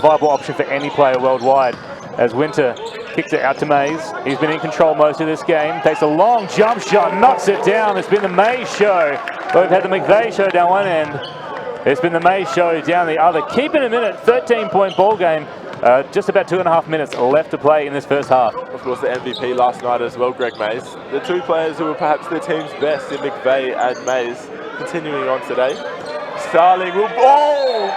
viable option for any player worldwide. As Winter kicks it out to Mays. He's been in control most of this game. Takes a long jump shot, knocks it down. It's been the Mays show. We've had the McVeigh show down one end. It's been the Mays show down the other. Keeping him in it, 13-point ball game. Just about 2.5 minutes left to play in this first half. Of course, the MVP last night as well, Greg Mays. The two players who were perhaps their team's best in McVeigh and Mays. Continuing on today. Starling will ball!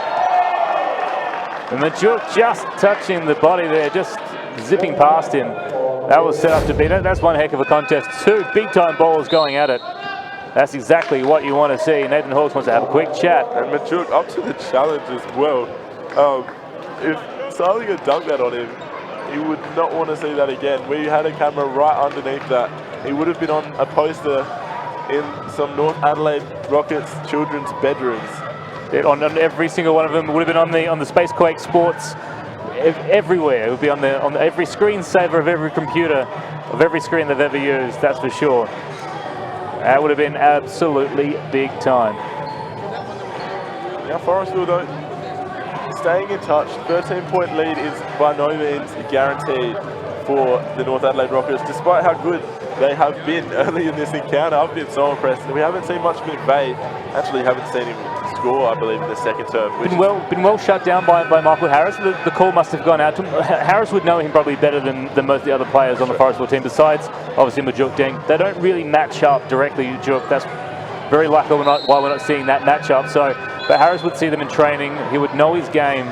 And Majuk just touching the body there, just zipping past him. That was set up to beat it. That's one heck of a contest. 2 big-time balls going at it. That's exactly what you want to see. Nathan Hawks wants to have a quick chat. And Majuk up to the challenge as well. If Starling had dunked that on him, he would not want to see that again. We had a camera right underneath that. He would have been on a poster in some North Adelaide Rockets children's bedrooms. On every single one of them. It would have been on the Spacequake Sports everywhere. It would be on every screensaver of every computer, of every screen they've ever used, that's for sure. That would have been absolutely big time. Now Forestville though, staying in touch. 13-point lead is by no means guaranteed for the North Adelaide Rockets, despite how good they have been early in this encounter. I've been so impressed. We haven't seen much of McVeigh. Actually haven't seen him score, I believe, in the second term. Been well shut down by Michael Harris. The call must have gone out to him. Harris would know him probably better than most of the other players on the Forestville team, besides obviously Majuk Deng. They don't really match up directly, Majuk. very lucky why we're not seeing that matchup. So, but Harris would see them in training. He would know his game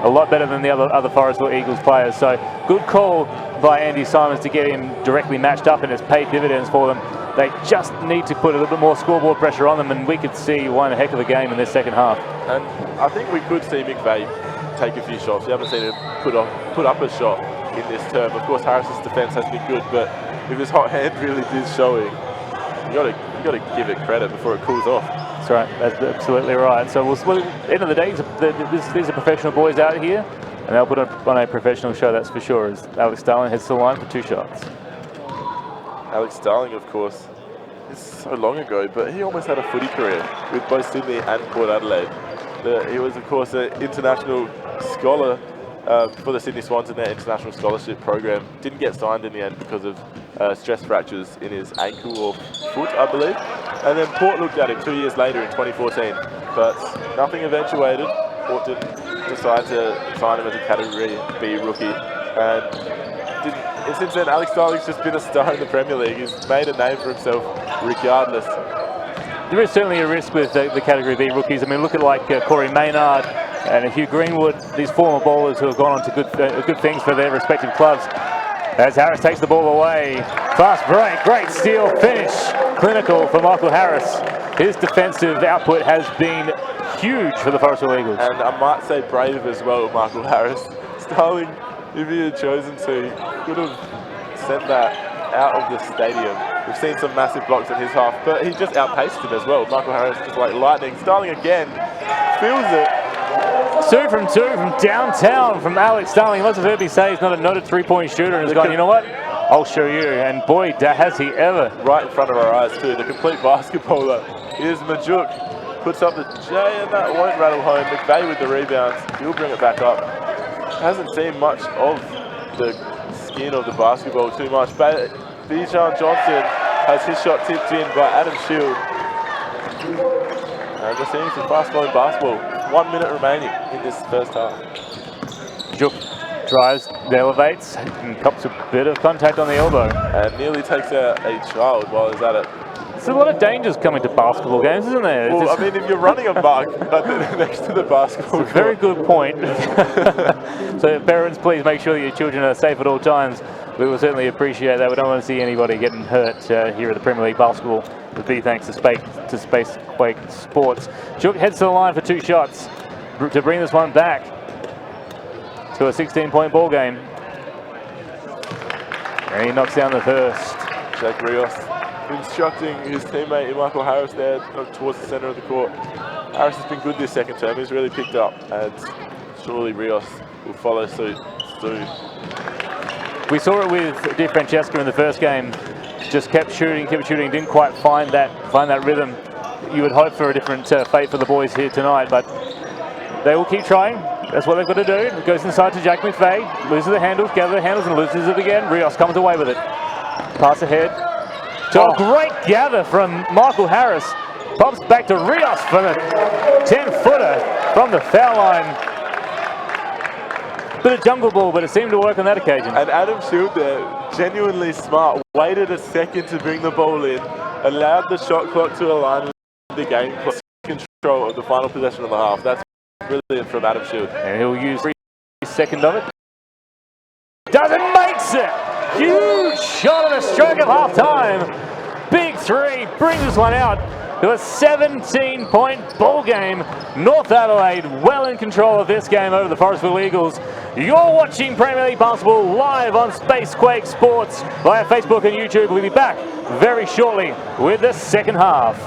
a lot better than the other Forestville Eagles players. So, good call by Andy Simons to get him directly matched up, and it's paid dividends for them. They just need to put a little bit more scoreboard pressure on them, and we could see one heck of a game in this second half. And I think we could see McVeigh take a few shots. You haven't seen him put up a shot in this term. Of course, Harris's defence has been good, but if his hot hand really is showing, you got to give it credit before it cools off. That's right. That's absolutely right. So, at the end of the day, these are professional boys out here, and they'll put on a professional show, that's for sure, as Alex Starling heads to the line for 2 shots. Alex Starling, of course, is so long ago, but he almost had a footy career with both Sydney and Port Adelaide. He was, of course, an international scholar for the Sydney Swans in their international scholarship program. Didn't get signed in the end because of stress fractures in his ankle or foot, I believe. And then Port looked at him 2 years later in 2014, but nothing eventuated. Port didn't decide to sign him as a Category B rookie. And since then, Alex Starling's just been a star in the Premier League. He's made a name for himself regardless. There is certainly a risk with the Category B rookies. I mean, look at like Corey Maynard and Hugh Greenwood, these former bowlers who have gone on to good things for their respective clubs. As Harris takes the ball away, fast break, great steal, finish, clinical for Michael Harris. His defensive output has been huge for the Forestville Eagles. And I might say brave as well, Michael Harris. Starling, if he had chosen to, could have sent that out of the stadium. We've seen some massive blocks in his half, but he just outpaced him as well. Michael Harris just like lightning. Starling again, feels it. 2 from 2 from downtown from Alex Starling. He must have heard me say he's not a noted 3-point shooter, and has gone, you know what? I'll show you. And boy, has he ever. Right in front of our eyes too. The complete basketballer is Majuk. Puts up the J, and that won't rattle home. McVeigh with the rebounds. He'll bring it back up. Hasn't seen much of the skin of the basketball too much. Bijan Johnson has his shot tipped in by Adam Shield. And we're seeing some fast-flowing basketball. 1 minute remaining in this first half. Juk drives, elevates, and cops a bit of contact on the elbow. And nearly takes out a child while he's at it. There's a lot of dangers coming to basketball games, isn't there? Well, I mean, if you're running a mark next to the basketball court. Very good point. So parents, please make sure that your children are safe at all times. We will certainly appreciate that. We don't want to see anybody getting hurt here at the Premier League basketball. With big thanks to Spacequake Sports. Juk heads to the line for 2 shots to bring this one back to a 16-point ball game. And he knocks down the first. Jake Rios instructing his teammate Michael Harris there towards the centre of the court. Harris has been good this second term. He's really picked up, and surely Rios will follow suit soon. We saw it with Di Francesca in the first game. Just kept shooting, didn't quite find that rhythm. You would hope for a different fate for the boys here tonight, but they will keep trying. That's what they've got to do. It goes inside to Jake McVeigh, loses the handles, gathers the handles, and loses it again. Rios comes away with it. Pass ahead. A great gather from Michael Harris. Pops back to Rios for the 10-footer from the foul line. Bit of jungle ball, but it seemed to work on that occasion. And Adam Shield there, genuinely smart, waited a second to bring the ball in, allowed the shot clock to align with the game clock, control of the final possession of the half. That's brilliant from Adam Shield. And he'll use 3 seconds of it. Doesn't makes it! Huge shot at the stroke of half time. Big 3, brings this one out to a 17-point ball game. North Adelaide well in control of this game over the Forestville Eagles. You're watching Premier League basketball live on Spacequake Sports via Facebook and YouTube. We'll be back very shortly with the second half.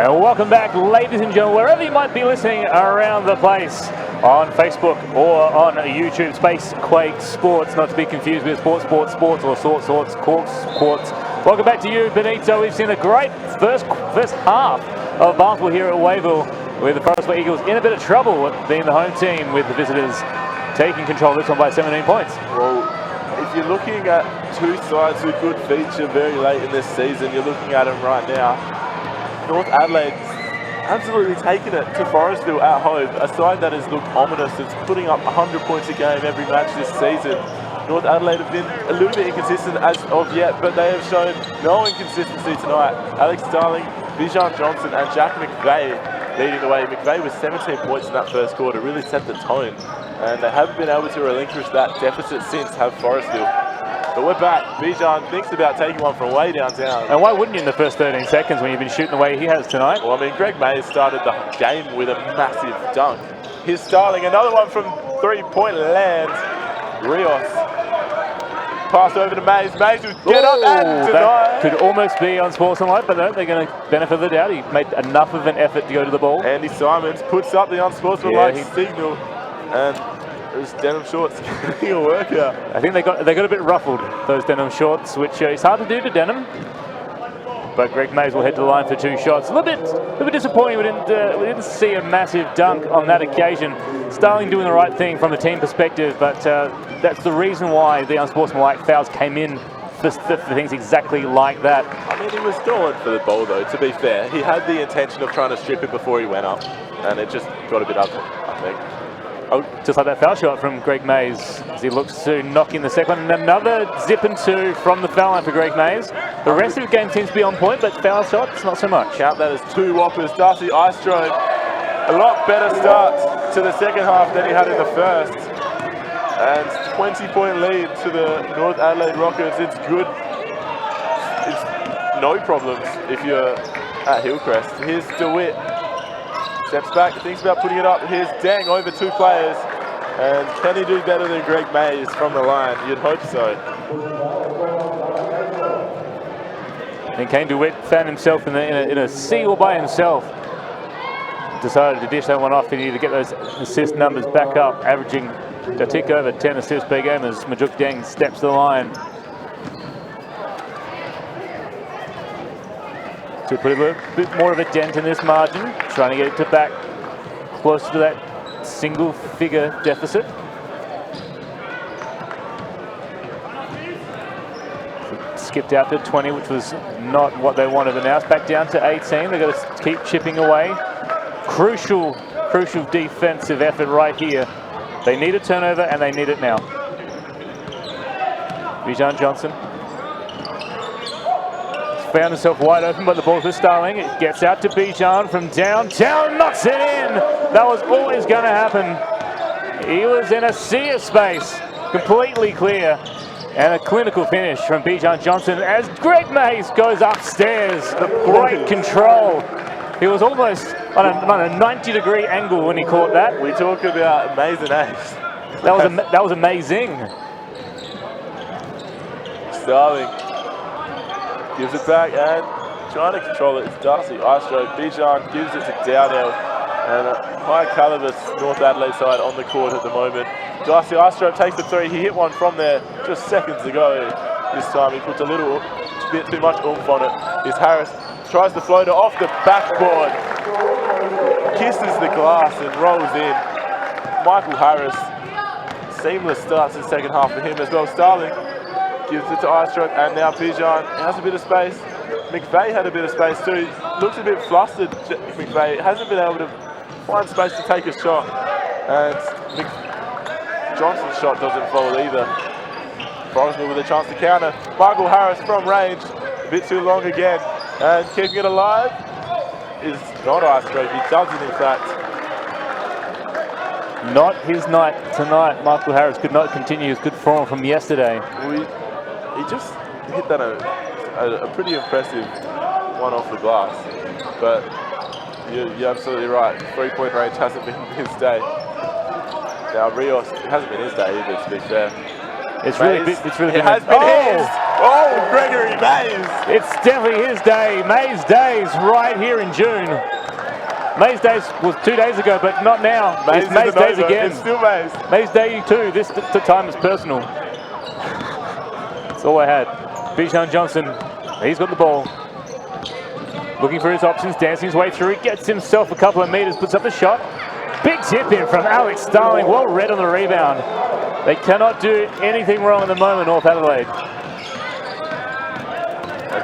And welcome back, ladies and gentlemen, wherever you might be listening around the place, on Facebook or on YouTube, Space Quake Sports, not to be confused with sports, or sorts, quartz. Welcome back to you, Benito. We've seen a great first half of basketball here at Wayville, with the Forestville Eagles in a bit of trouble with being the home team, with the visitors taking control of this one by 17 points. Well, if you're looking at two sides with good feature very late in this season, you're looking at them right now. North Adelaide's absolutely taken it to Forestville at home, a side that has looked ominous. It's putting up 100 points a game every match this season. North Adelaide have been a little bit inconsistent as of yet, but they have shown no inconsistency tonight. Alex Starling, Bijan Johnson and Jack McVeigh leading the way. McVeigh with 17 points in that first quarter, really set the tone. And they haven't been able to relinquish that deficit since, have Forestville. But we're back. Bijan thinks about taking one from way downtown. And why wouldn't you in the first 13 seconds when you've been shooting the way he has tonight? Well, I mean, Greg Mays started the game with a massive dunk. Here's Starling, another one from three-point land. Rios. Pass over to Mays. Mays will get up and deny. That could almost be on Sportsmanlike, but no, they're going to benefit of the doubt. He made enough of an effort to go to the ball. Andy Simons puts up the unsportsmanlike signal, and those denim shorts getting a workout. I think they got a bit ruffled, those denim shorts, which is hard to do to denim. But Greg Mays will head to the line for two shots. A little bit disappointing. We didn't see a massive dunk on that occasion. Starling doing the right thing from the team perspective, but that's the reason why the unsportsmanlike fouls came in for things exactly like that. I mean, he was going for the ball though, to be fair. He had the intention of trying to strip it before he went up, and it just got a bit ugly, I think. Oh, just like that foul shot from Greg Mays as he looks to knock in the second one. And another zip and two from the foul line for Greg Mays. The rest of the game seems to be on point, but foul shots, not so much. Count that as two whoppers. Darcy Eistrode, a lot better start to the second half than he had in the first. And 20-point lead to the North Adelaide Rockets. It's good. It's no problems if you're at Hillcrest. Here's DeWitt. Steps back, thinks about putting it up. Here's Dang over two players. And can he do better than Greg Mays from the line? You'd hope so. And Kane DeWitt found himself in a sea all by himself. Decided to dish that one off. He needed to get those assist numbers back up, averaging a tick over 10 assists per game as Majuk Deng steps to the line. To put a little bit more of a dent in this margin, trying to get it to back closer to that single-figure deficit. Skipped out to 20, which was not what they wanted, but now it's back down to 18. They've got to keep chipping away. Crucial defensive effort right here. They need a turnover, and they need it now. Bijan Johnson found himself wide open, but the ball to Starling. It gets out to Bijan from downtown, knocks it in. That was always going to happen. He was in a sea of space, completely clear. And a clinical finish from Bijan Johnson as Greg Mays goes upstairs. Great control. He was almost on a 90-degree angle when he caught that. We talk about amazing ace. That was amazing. Starling gives it back and trying to control it. It's Darcy Eistrode. Bijan gives it to Dowdell, and a high caliber North Adelaide side on the court at the moment. Darcy Eistrode takes the three. He hit one from there just seconds ago. This time he puts a bit too much oomph on it. Here's Harris, tries the floater off the backboard, kisses the glass and rolls in. Michael Harris, seamless starts in the second half for him as well. Starling gives it to Eistrode, and now Bijan has a bit of space. McVeigh had a bit of space too. Looks a bit flustered, McVeigh. Hasn't been able to find space to take a shot. And Johnson's shot doesn't fall either. Forestville with a chance to counter. Michael Harris from range, a bit too long again. And keeping it alive is not Eistrode. He doesn't, in fact. Not his night tonight. Michael Harris could not continue his good form from yesterday. He just hit that a pretty impressive one off the glass. But you're absolutely right. Three-point range hasn't been his day. Now Rios, it hasn't been his day either, to be fair. It's really been his. Oh, Gregory Mays. It's definitely his day. Mays Days right here in June. Mays Days was 2 days ago, but not now. It's Mays Days again. It's still Mays. Mays Day 2. This time is personal. That's all I had. Bijan Johnson, he's got the ball. Looking for his options, dancing his way through. Gets himself a couple of meters, puts up the shot. Big tip in from Alex Starling. Well read on the rebound. They cannot do anything wrong at the moment, North Adelaide.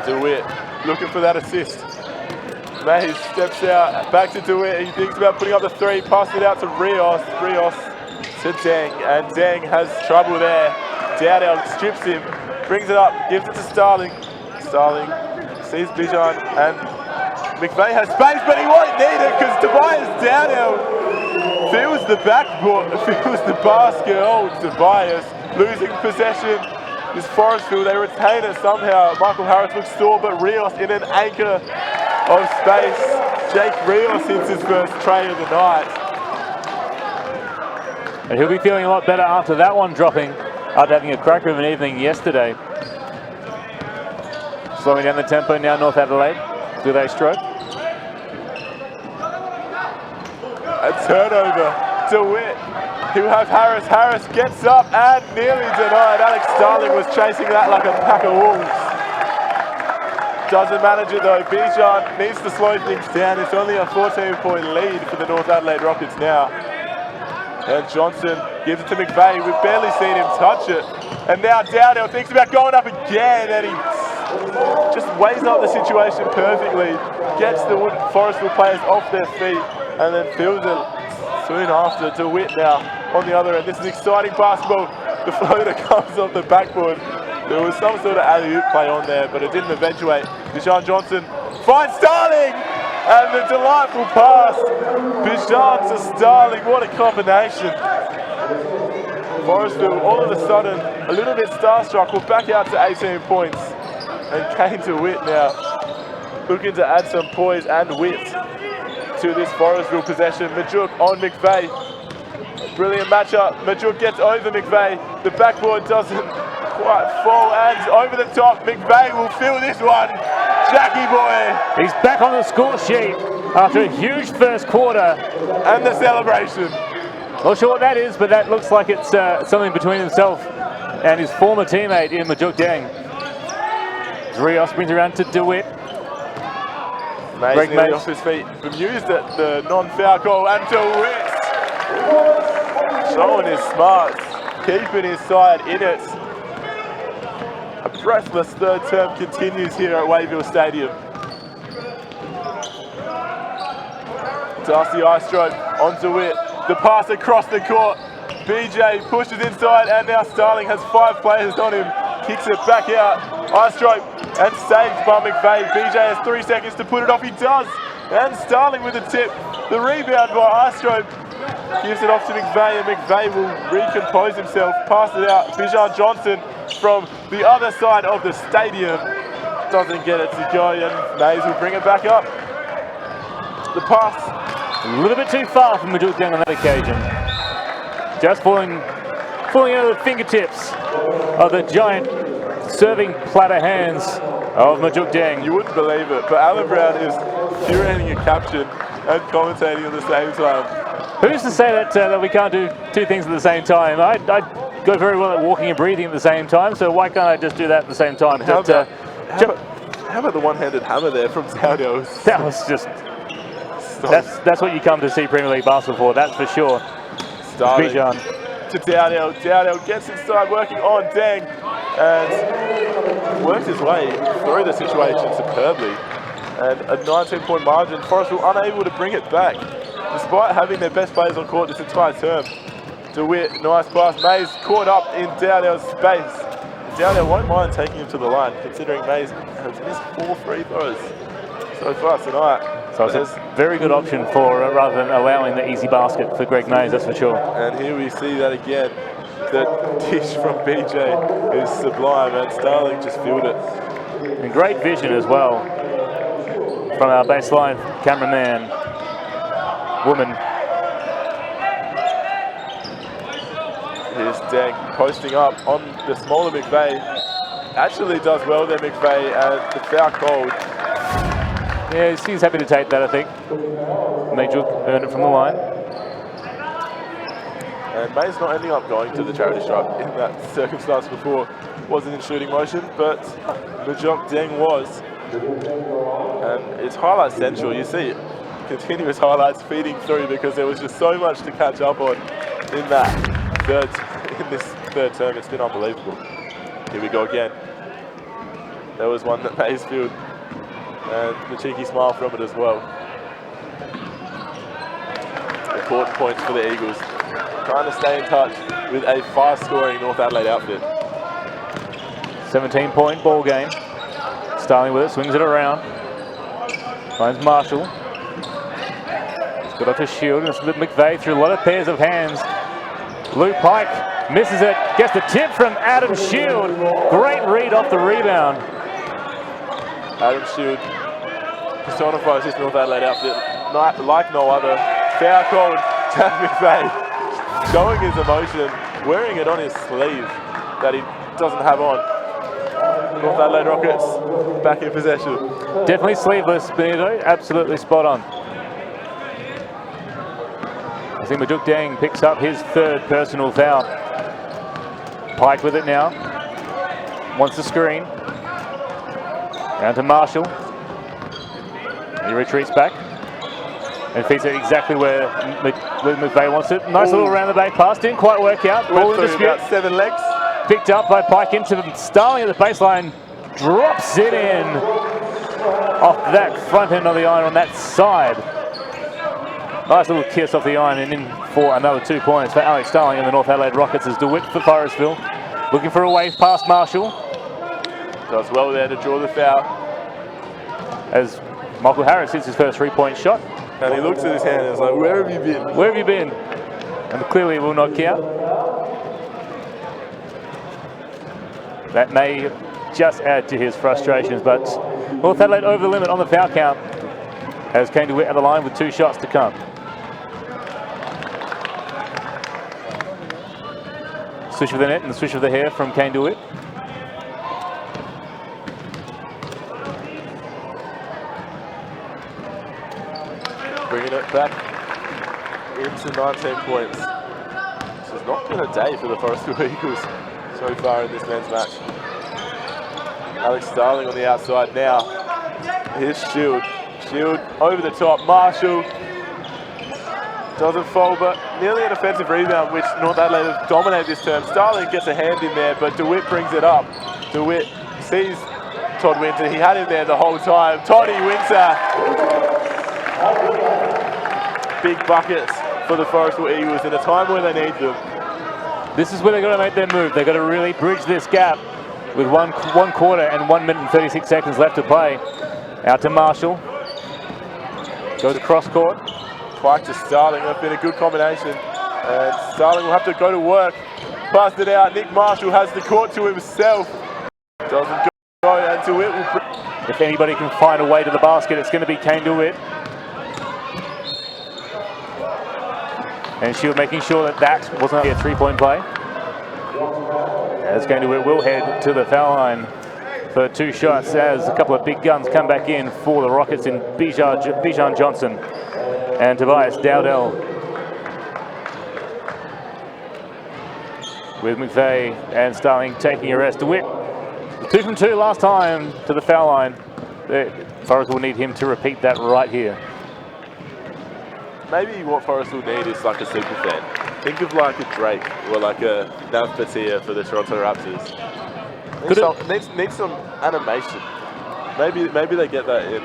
DeWitt looking for that assist. Mays steps out, back to DeWitt. He thinks about putting up the three, passes it out to Rios. Rios to Deng, and Deng has trouble there. Dowdell strips him, brings it up, gives it to Starling. Starling sees Bijan, and McVeigh has space, but he won't need it because Tobias Dowdell feels the backboard, feels the basket. Oh, Tobias losing possession. Is Forestville, they retain it somehow. Michael Harris looks stalled, but Rios in an anchor of space. Jake Rios hits his first tray of the night. And he'll be feeling a lot better after that one dropping, after having a cracker of an evening yesterday. Slowing down the tempo now, North Adelaide. Do they stroke? A turnover. DeWitt. He'll have Harris. Harris gets up and nearly denied. Alex Starling was chasing that like a pack of wolves. Doesn't manage it though. Bijan needs to slow things down. It's only a 14-point lead for the North Adelaide Rockets now. And Johnson gives it to McVeigh. We've barely seen him touch it. And now Dowdell thinks about going up again, and he just weighs up the situation perfectly. Gets the Forestville players off their feet and then fields it soon after. DeWitt now on the other end. This is exciting basketball. The floater comes off the backboard. There was some sort of alley-oop play on there, but it didn't eventuate. Bijan Johnson finds Starling, and the delightful pass. Bijan to Starling, what a combination. Forestville, all of a sudden, a little bit starstruck. We're back out to 18 points. And Kane DeWitt now looking to add some poise and wit to this Forestville possession. Majuk on McVeigh. Brilliant matchup. Majuk gets over McVeigh. The backboard doesn't quite fall, and over the top, McVeigh will fill this one. Jackie boy. He's back on the score sheet after a huge first quarter. And the celebration. Not sure what that is, but that looks like it's something between himself and his former teammate in Majuk Deng. Rios brings around to DeWitt. Mays nearly off his feet, bemused at the non-foul call, and DeWitt showing his smarts, keeping his side in it. A breathless third term continues here at Wayville Stadium. Darcy Eyestroke on DeWitt, the pass across the court. BJ pushes inside, and now Starling has 5 players on him, kicks it back out. Eyestroke and saved by McVeigh. BJ has 3 seconds to put it off. He does. And Starling with the tip. The rebound by Eyestroke gives it off to McVeigh, and McVeigh will recompose himself. Pass it out. Bijan Johnson from the other side of the stadium doesn't get it to go, and Mays will bring it back up. The pass. A little bit too far from Majuk Deng on that occasion. Just falling out of the fingertips of the giant serving platter hands of Majuk Deng. You wouldn't believe it, but Alan Brown is curating a caption and commentating at the same time. Who's to say that we can't do 2 things at the same time? I go very well at walking and breathing at the same time, so why can't I just do that at the same time? How about the one-handed hammer there from Dowdell? That was just... That's what you come to see Premier League basketball for, that's for sure. Starling to Dowdell. Dowdell gets inside, working on Deng, and works his way through the situation superbly. And a 19-point margin. Forestville unable to bring it back, despite having their best players on court this entire term. DeWitt, nice pass. Mays caught up in Dowdell's space. Dowdell won't mind taking him to the line, considering Mays has missed 4 free throws so far tonight. So it's a very good option for rather than allowing the easy basket for Greg Mays, that's for sure. And here we see that again. The dish from BJ is sublime, and Starling just fielded it. And great vision as well from our baseline cameraman, woman. Here's Deng posting up on the smaller McVeigh. actually does well there, McVeigh, and the foul called. Yeah, he's happy to take that, I think. Majuk earned it from the line. And May's not ending up going to the charity stripe in that circumstance before. Wasn't in shooting motion, but Majok Deng was. And it's highlight central. You see continuous highlights feeding through because there was just so much to catch up on in this third term. It's been unbelievable. Here we go again. There was one that Maysfield, and the cheeky smile from it as well. Important points for the Eagles. Trying to stay in touch with a fast-scoring North Adelaide outfit. 17-point ball game. Starling with it, swings it around. Finds Marshall. He's got up to Shield, and it's McVeigh through a lot of pairs of hands. Luke Pike misses it, gets the tip from Adam Shield. Great read off the rebound. Adam Shield personifies his North Adelaide outfit like no other. Foul called. Chad McVeigh showing his emotion, wearing it on his sleeve that he doesn't have on. North Adelaide Rockets back in possession. Definitely sleeveless, Benito. Absolutely spot on. I think Majuk Deng picks up his third personal foul. Pike with it now. Wants the screen. Down to Marshall. He retreats back and feeds it exactly where McVeigh wants it. Nice little round the back pass. Didn't quite work out. Ball in dispute. About 7 legs. Picked up by Pike into Starling at the baseline. Drops it in off that front end of the iron on that side. Nice little kiss off the iron and in for another 2 points for Alex Starling and the North Adelaide Rockets as DeWitt for Forestville. Looking for a wave past Marshall. Does well there to draw the foul. As Michael Harris hits his first 3-point shot. And he looks at his hand and is like, where have you been? Where have you been? And clearly will not count. That may just add to his frustrations, but North Adelaide over the limit on the foul count as Kane DeWitt at the line with 2 shots to come. Swish of the net and the swish of the hair from Kane DeWitt. Bringing it back into 19 points. This has not been a day for the Forestville Eagles so far in this men's match. Alex Starling on the outside now. Here's Shield. Shield over the top. Marshall doesn't fall, but nearly an offensive rebound, which North Adelaide have dominated this term. Starling gets a hand in there, but DeWitt brings it up. DeWitt sees Todd Winter. He had him there the whole time. Toddy Winter. Big buckets for the Forestville Eagles in a time where they need them. This is where they've got to make their move. They've got to really bridge this gap with one quarter and 1 minute and 36 seconds left to play. Out to Marshall. Goes across court. Pike to Starling. That's been a good combination. And Starling will have to go to work. Bust it out. Nick Marshall has the court to himself. Doesn't go, and DeWitt will bring. If anybody can find a way to the basket, it's going to be Kane DeWitt. And Shield making sure that that wasn't a 3-point play. As Kane DeWitt will head to the foul line for 2 shots as a couple of big guns come back in for the Rockets in Bijan Johnson and Tobias Dowdell. With McVeigh and Starling taking a rest. DeWitt, 2 from 2 last time to the foul line. Forest will need him to repeat that right here. Maybe what Forest will need is like a super fan. Think of like a Drake or like a Nav Patia for the Toronto Raptors. Needs some animation. Maybe they get that in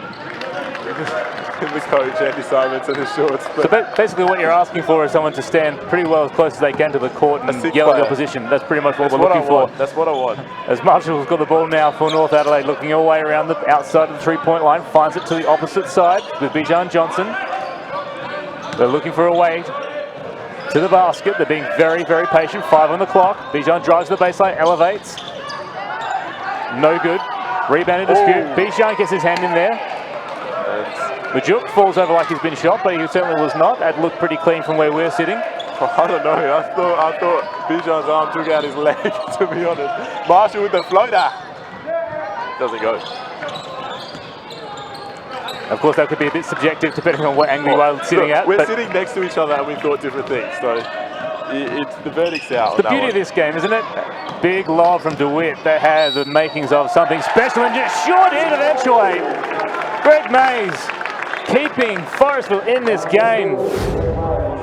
the coach, Andy Simons, and his shorts. So basically what you're asking for is someone to stand pretty well as close as they can to the court and yell at the opposition. That's pretty much what we're looking for. That's what I want. As Marshall's got the ball now for North Adelaide, looking away around the outside of the 3-point line, finds it to the opposite side with Bijan Johnson. They're looking for a way to the basket. They're being very, very patient. 5 on the clock. Bijan drives the baseline, elevates. No good. Rebound in dispute. Bijan gets his hand in there. Majuk falls over like he's been shot, but he certainly was not. That looked pretty clean from where we're sitting. I don't know. I thought Bijan's arm took out his leg, to be honest. Marshall with the floater. doesn't go. Of course, that could be a bit subjective depending on what angle you are sitting at. We're sitting next to each other and we thought different things, so it's the verdict's out. It's the beauty of this game, isn't it? Big lob from DeWitt that has the makings of something special and just short in eventually. Greg Mays keeping Forestville in this game.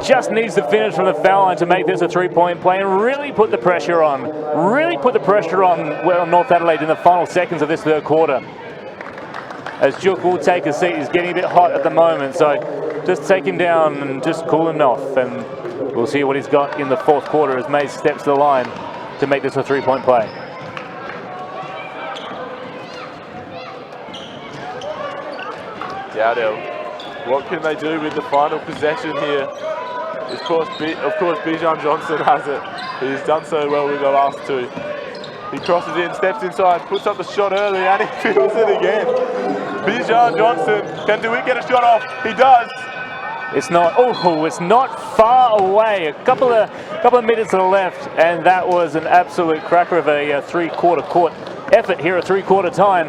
Just needs to finish from the foul line to make this a three-point play and really put the pressure on. Really put the pressure on North Adelaide in the final seconds of this third quarter. As Juk will take a seat, he's getting a bit hot at the moment, so just take him down and just cool him off, and we'll see what he's got in the fourth quarter as Mays steps to the line to make this a three-point play. Dowdell, what can they do with the final possession here? Of course, Bijan Johnson has it. He's done so well with the last two. He crosses in, steps inside, puts up the shot early, and he feels it again. Bijan Johnson, can DeWitt get a shot off? He does. It's not. Oh, it's not far away. A couple of minutes to the left, and that was an absolute cracker of a three-quarter court effort here at three-quarter time.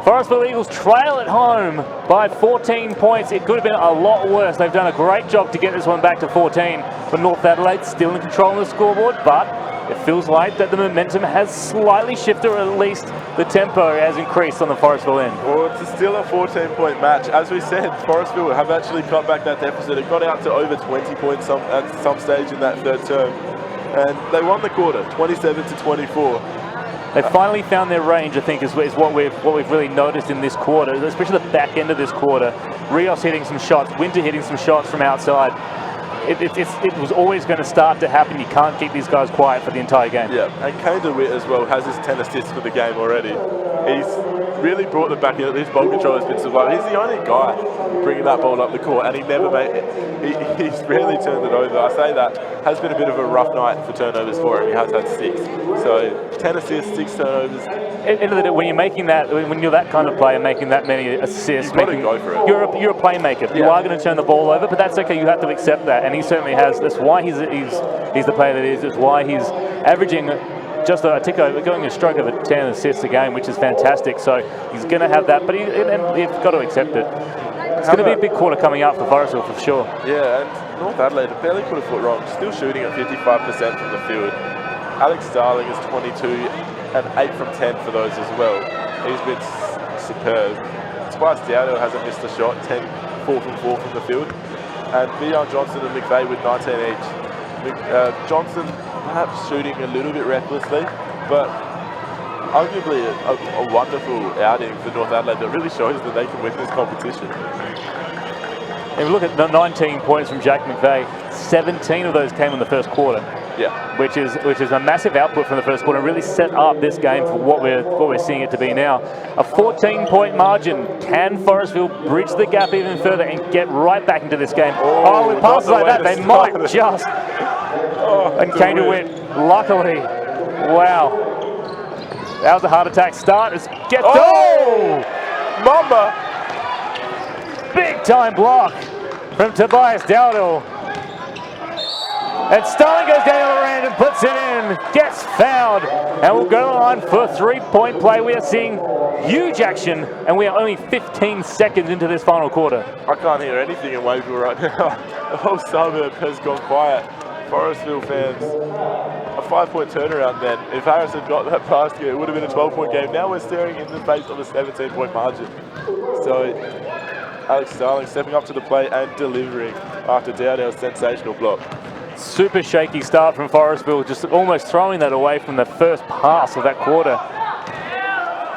Forestville Eagles trail at home by 14 points. It could have been a lot worse. They've done a great job to get this one back to 14. But North Adelaide still in control of the scoreboard, but it feels like that the momentum has slightly shifted, or at least the tempo has increased on the Forestville end. Well, it's still a 14-point match. As we said, Forestville have actually cut back that deficit. It got out to over 20 points at some stage in that third term. And they won the quarter, 27-24. They finally found their range, I think, is what we've really noticed in this quarter, especially the back end of this quarter. Rios hitting some shots, Winter hitting some shots from outside. It was always going to start to happen. You can't keep these guys quiet for the entire game. Yeah, and Kane DeWitt as well has his 10 assists for the game already. He's really brought them back in. His ball control has been sublime. He's the only guy bringing that ball up the court, and he never made it. He's rarely turned it over. I say that has been a bit of a rough night for turnovers for him. He has had 6. So 10 assists, 6 turnovers. End of the day, when you're making that, when you're that kind of player, making that many assists, you've got to go for it. You're a playmaker. Yeah. You are going to turn the ball over, but that's okay. You have to accept that, and he certainly has. That's why he's the player that he is. It's why he's averaging just a tick over, going a stroke over 10 assists a game, which is fantastic. So he's going to have that, but you've got to accept it. It's going to be a big quarter coming up for Forestville for sure. Yeah, and North Adelaide barely put a foot wrong. Still shooting at 55% from the field. Alex Starling is 22 and 8 from 10 for those as well. He's been superb. Twice Dowdell hasn't missed a shot, 4 from 4 from the field. And Bijan Johnson and McVeigh with 19 each. Johnson perhaps shooting a little bit recklessly, but arguably a wonderful outing for North Adelaide that really shows that they can win this competition. If you look at the 19 points from Jack McVeigh, 17 of those came in the first quarter. Yeah, which is a massive output from the first quarter. Really set up this game for what we're seeing it to be now. A 14-point margin. Can Forestville bridge the gap even further and get right back into this game? Oh, with passes like that, they might just. And Kane DeWitt, luckily, wow, that was a heart attack start. Mamba! Big time block from Tobias Dowdell. And Starling goes down the other end and puts it in, gets fouled, and we'll go to the line for a three-point play. We are seeing huge action, and we are only 15 seconds into this final quarter. I can't hear anything in Waveville right now. The whole suburb has gone quiet. Forestville fans, a 5-point turnaround then. If Harris had got that basket, it would have been a 12-point game. Now we're staring in the face of a 17-point margin. So Alex Starling stepping up to the plate and delivering after Dowdell's sensational block. Super shaky start from Forestville, just almost throwing that away from the first pass of that quarter.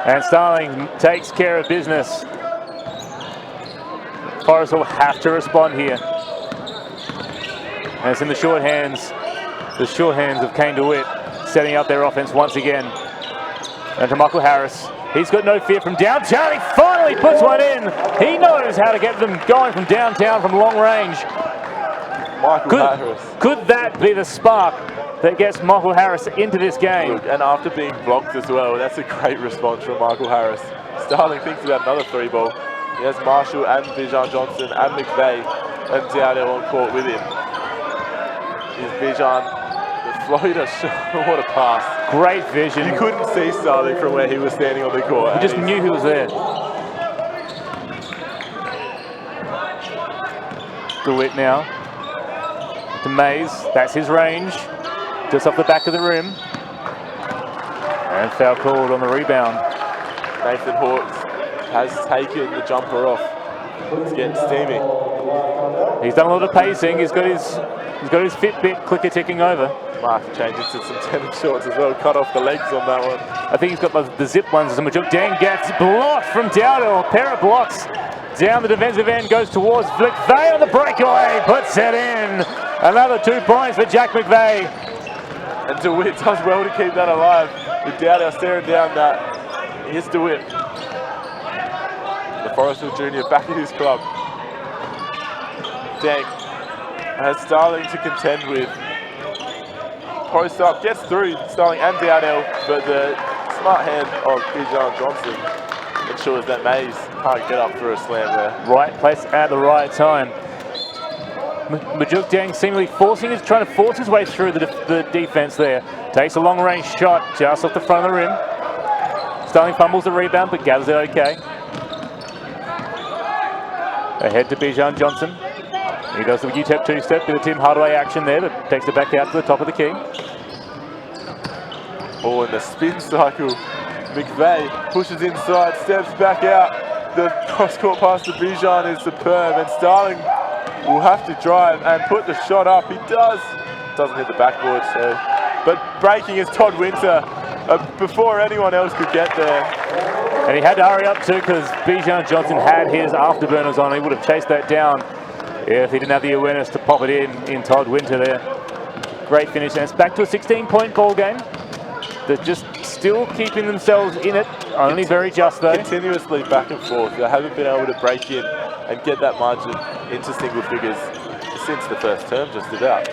And Starling takes care of business. Forestville have to respond here. And it's in the short hands of Kane DeWitt, setting up their offense once again. And to Michael Harris. He's got no fear from downtown. He finally puts one in. He knows how to get them going from downtown from long range. Could that be the spark that gets Michael Harris into this game? Look, and after being blocked as well, that's a great response from Michael Harris. Starling thinks about another 3-ball. He has Marshall and Bijan Johnson and McVeigh and Dowdell on court with him. Is Bijan floater shot. What a pass. Great vision. You couldn't see Starling from where he was standing on the court. You just knew he was there. DeWitt now to Mays. That's his range. Just off the back of the rim. And foul called on the rebound. Nathan Hawks has taken the jumper off. It's getting steamy. He's done a lot of pacing. He's got his Fitbit clicker ticking over. Might have to change it to some tennis shorts as well. Cut off the legs on that one. I think he's got the zip ones. Majuk Deng gets blocked from Dowdell. A pair of blocks down the defensive end. Goes towards McVeigh on the breakaway. Puts it in. Another 2 points for Jack McVeigh. And DeWitt does well to keep that alive. With Dowdell staring down that. Here's DeWitt. The Forestville junior back at his club. Deng has Starling to contend with. Post up, gets through Starling and Dowdell, but the smart hand of Bijan Johnson ensures that Mays can't get up for a slam there. Right place at the right time. Majuk Deng seemingly trying to force his way through the defense there. Takes a long range shot just off the front of the rim. Starling fumbles the rebound, but gathers it okay. Ahead to Bijan Johnson. He does the UTEP two-step, bit of Tim Hardaway action there, but takes it back out to the top of the key. Oh, and the spin cycle. McVeigh pushes inside, steps back out. The cross-court pass to Bijan is superb, and Starling will have to drive and put the shot up. He does. Doesn't hit the backboard, so. But breaking is Todd Winter before anyone else could get there. And he had to hurry up too, because Bijan Johnson had his afterburners on. He would have chased that down if he didn't have the awareness to pop it in Todd Winter there. Great finish, and it's back to a 16-point ball game. They're just still keeping themselves in it, only very just though. Continuously back and forth. They haven't been able to break in and get that margin into single figures since the first term, just about.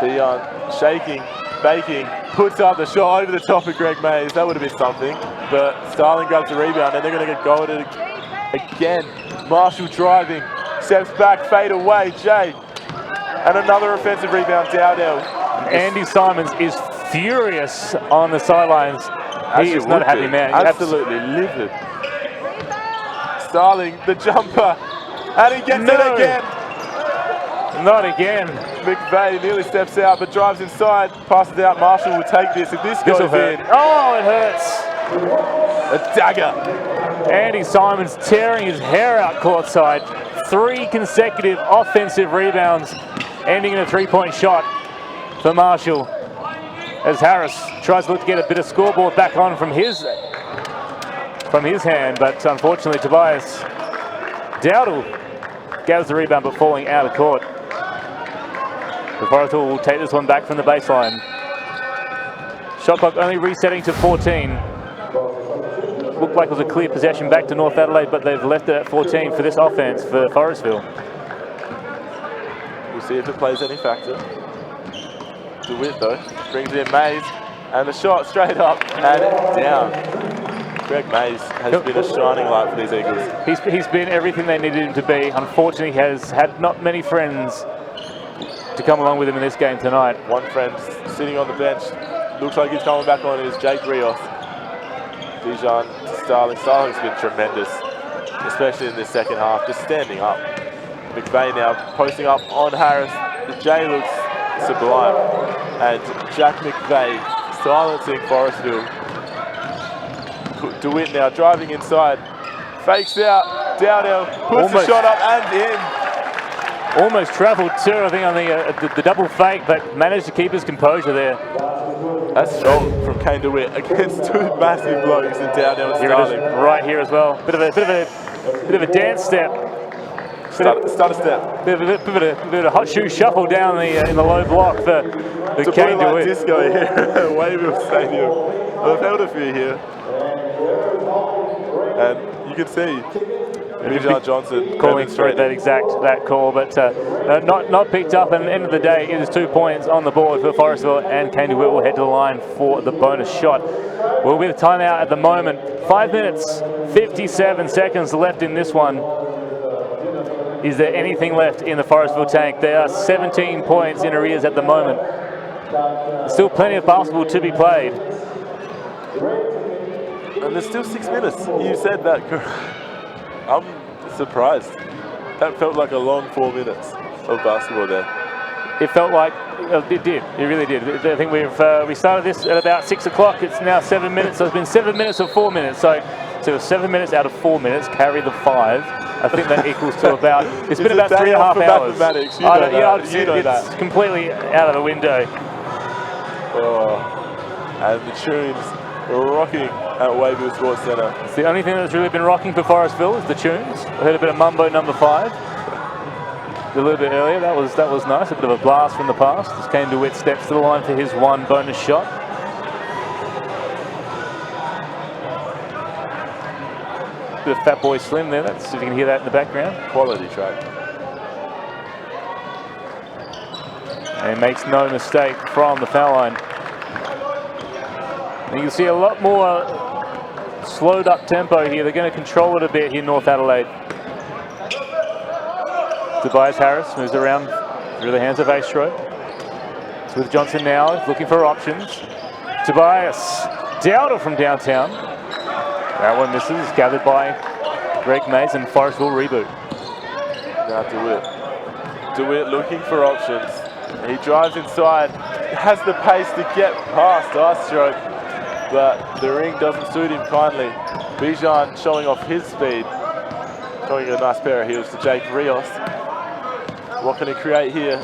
Dion shaking, baking, puts up the shot over the top of Greg Mays. That would have been something, but Starling grabs the rebound and they're going to get goal again. Marshall driving, steps back, fade away, Jay. And another offensive rebound, Dowdell. Andy Simons is furious on the sidelines. He is not a happy man. Absolutely livid. Starling, the jumper, and he gets it again. Not again. McVeigh nearly steps out, but drives inside, passes out. Marshall will take this. If this goes in, oh, it hurts. A dagger. Andy Simons tearing his hair out courtside. 3 consecutive offensive rebounds, ending in a 3-point shot for Marshall. As Harris tries to look to get a bit of scoreboard back on from his hand, but unfortunately Tobias Dowdell gathers the rebound but falling out of court. The Forestville will take this one back from the baseline. Shot clock only resetting to 14. Looked like it was a clear possession back to North Adelaide, but they've left it at 14 for this offense for Forestville. We'll see if it plays any factor. DeWitt though, brings in Mays, and the shot straight up and down. Greg Mays has been a shining light for these Eagles. He's been everything they needed him to be. Unfortunately, he has had not many friends to come along with him in this game tonight. One friend sitting on the bench, looks like he's coming back on, is Jake Rios. Bijan to Starling. Starling's been tremendous, especially in this second half, just standing up. McVeigh now posting up on Harris. The J looks sublime. And Jack McVeigh silencing Forestville. DeWitt now driving inside. Fakes out. Dowdell puts the shot up and in. Almost travelled too, I think, on the double fake, but managed to keep his composure there. That's strong from Kane DeWitt against 2 massive blokes in Dowdell and Starling. Right here as well. Bit of a dance step. Start a step. Bit of a hot shoe shuffle down in the low block for the Kane DeWitt. Disco here at Wayville Stadium. I've held a few here. And you can see Bijan Johnson calling through that call, but not picked up. And at the end of the day, it is 2 points on the board for Forestville, and Kane DeWitt will head to the line for the bonus shot. We'll be the timeout at the moment. 5 minutes, 57 seconds left in this one. Is there anything left in the Forestville tank? There are 17 points in arrears at the moment. There's still plenty of basketball to be played. And there's still 6 minutes. You said that. I'm surprised. That felt like a long 4 minutes of basketball there. It felt like it did. It really did. I think we started this at about 6 o'clock. It's now 7 minutes. So it's been 7 minutes of 4 minutes. So 7 minutes out of 4 minutes. Carry the 5. I think that equals to about. It's been about 3.5 hours. Mathematics. You know that. It's completely out of the window. Oh, and the tunes rocking at Wayville Sports Centre. It's the only thing that's really been rocking for Forestville is the tunes. I heard a bit of Mumbo number 5 a little bit earlier. That was nice. A bit of a blast from the past. Just came to Witt, steps to the line for his 1 bonus shot. Bit of Fat Boy Slim there. Let's see if you can hear that in the background. Quality track. And he makes no mistake from the foul line. And you can see a lot more slowed up tempo here. They're going to control it a bit here in North Adelaide. Tobias Harris moves around through the hands of Aistro. It's with Johnson now, looking for options. Tobias, Dowdle from downtown. That one misses, gathered by Greg Mays and Forestville reboot. Now DeWitt looking for options. He drives inside, has the pace to get past Aistro, but the ring doesn't suit him kindly. Bijan showing off his speed, showing a nice pair of heels to Jake Rios. What can he create here?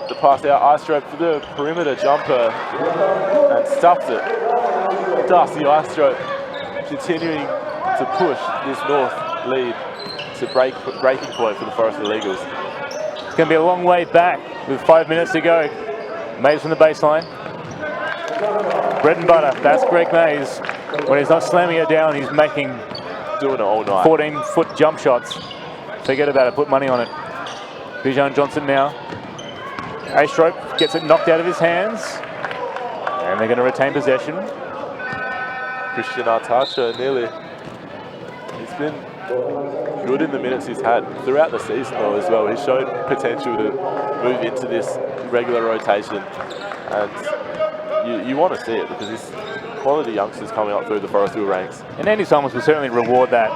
The pass out, Aistro for the perimeter jumper and stuffs it. Darcy Aistro continuing to push this North lead to breaking point for the Forestville Eagles. It's going to be a long way back with 5 minutes to go. Mays from the baseline. Bread and butter, that's Greg Mays. When he's not slamming it down, he's doing it all night. 14-foot jump shots. Forget about it, put money on it. Bijan Johnson now. Aistro gets it knocked out of his hands. And they're going to retain possession. Christian Artacho nearly. He's been good in the minutes he's had throughout the season though as well. He's shown potential to move into this regular rotation. And you want to see it because this quality youngsters coming up through the Forestville ranks. And Andy Summers will certainly reward that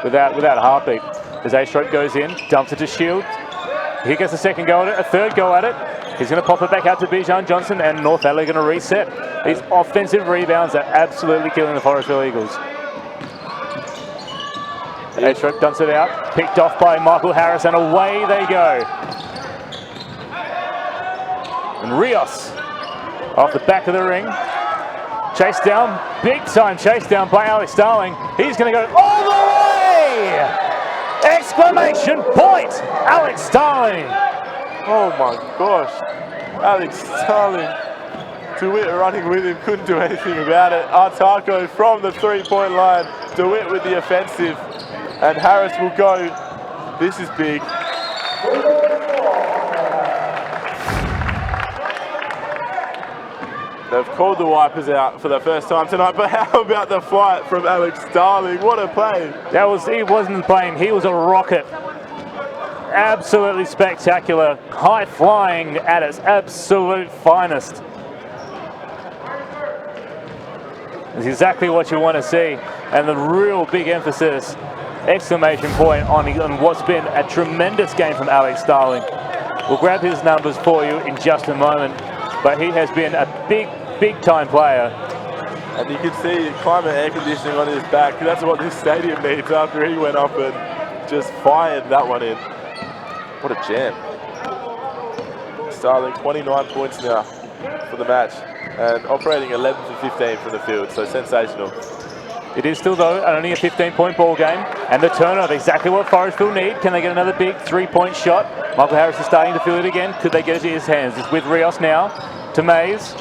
without a heartbeat. As Aistro goes in, dumps it to Shield. He gets a second go at it, a third go at it. He's going to pop it back out to Bijan Johnson, and North Adelaide going to reset. These offensive rebounds are absolutely killing the Forestville Eagles. Aistro dumps it out, picked off by Michael Harris, and away they go. And Rios off the back of the ring. Chase down, big time chase down by Alex Starling. He's going to go all the way! Exclamation point! Alex Starling! Oh my gosh. Alex Starling. DeWitt running with him, couldn't do anything about it. Artaco from the 3-point line. DeWitt with the offensive. And Harris will go. This is big. They've called the wipers out for the first time tonight, but how about the flight from Alex Starling? What a play. He wasn't playing, he was a rocket. Absolutely spectacular, high flying at its absolute finest. It's exactly what you want to see, and the real big emphasis, exclamation point on what's been a tremendous game from Alex Starling. We'll grab his numbers for you in just a moment, but he has been a big time player. And you can see climate air conditioning on his back. That's what this stadium needs after he went up and just fired that one in. What a jam. Starling 29 points now for the match and operating 11 for 15 from the field, so sensational. It is still, though, only a 15-point ball game, and the turnover, exactly what Forestville need. Can they get another big 3-point shot? Michael Harris is starting to feel it again. Could they get it to his hands? It's with Rios now, to Mays.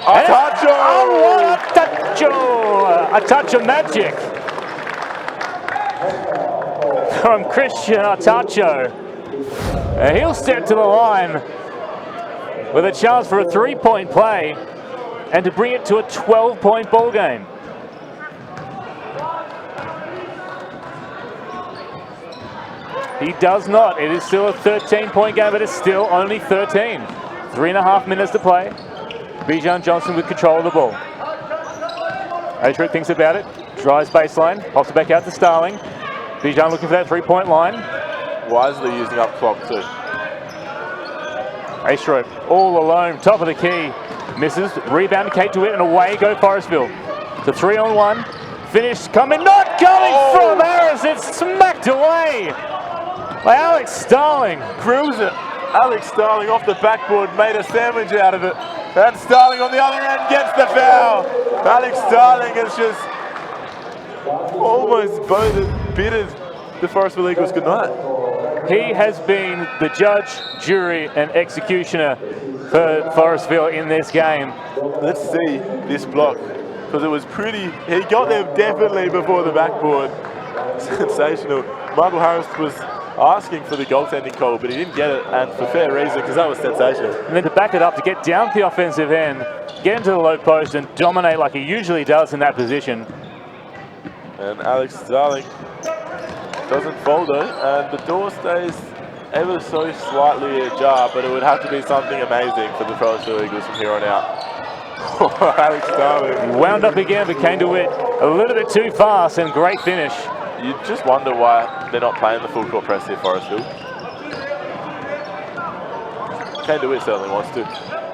Artacho! Oh, what a touch of magic from Christian Artacho. He'll step to the line with a chance for a 3-point play and to bring it to a 12-point ball game. He does not. It is still a 13-point game, but it's still only 13. 3.5 minutes to play. Bijan Johnson with control of the ball. Adric thinks about it, drives baseline, pops it back out to Starling. Bijan looking for that three-point line. Wisely using up clock too. Adric all alone, top of the key. Misses, rebound to Kate DeWitt, and away go Forestville. It's a 3-on-1. Finish coming, not coming from Harris. It's smacked away by Alex Starling. Grills it. Alex Starling off the backboard, made a sandwich out of it. And Starling on the other end gets the foul. Alex Starling has just almost bitted the Forestville Eagles goodnight. He has been the judge, jury, and executioner for Forestville in this game. Let's see this block, because it was pretty. He got there definitely before the backboard. Sensational. Michael Harris was asking for the goaltending call, but he didn't get it, and for fair reason, because that was sensational. And then to back it up, to get down to the offensive end, get into the low post, and dominate like he usually does in that position. And Alex Starling doesn't fall though, and the door stays ever so slightly ajar, but it would have to be something amazing for the Forestville Eagles from here on out. Alex Starling. Wound up again, but came to it a little bit too fast, and great finish. You just wonder why they're not playing the full court press here, Forestville. Kane DeWitt certainly wants to.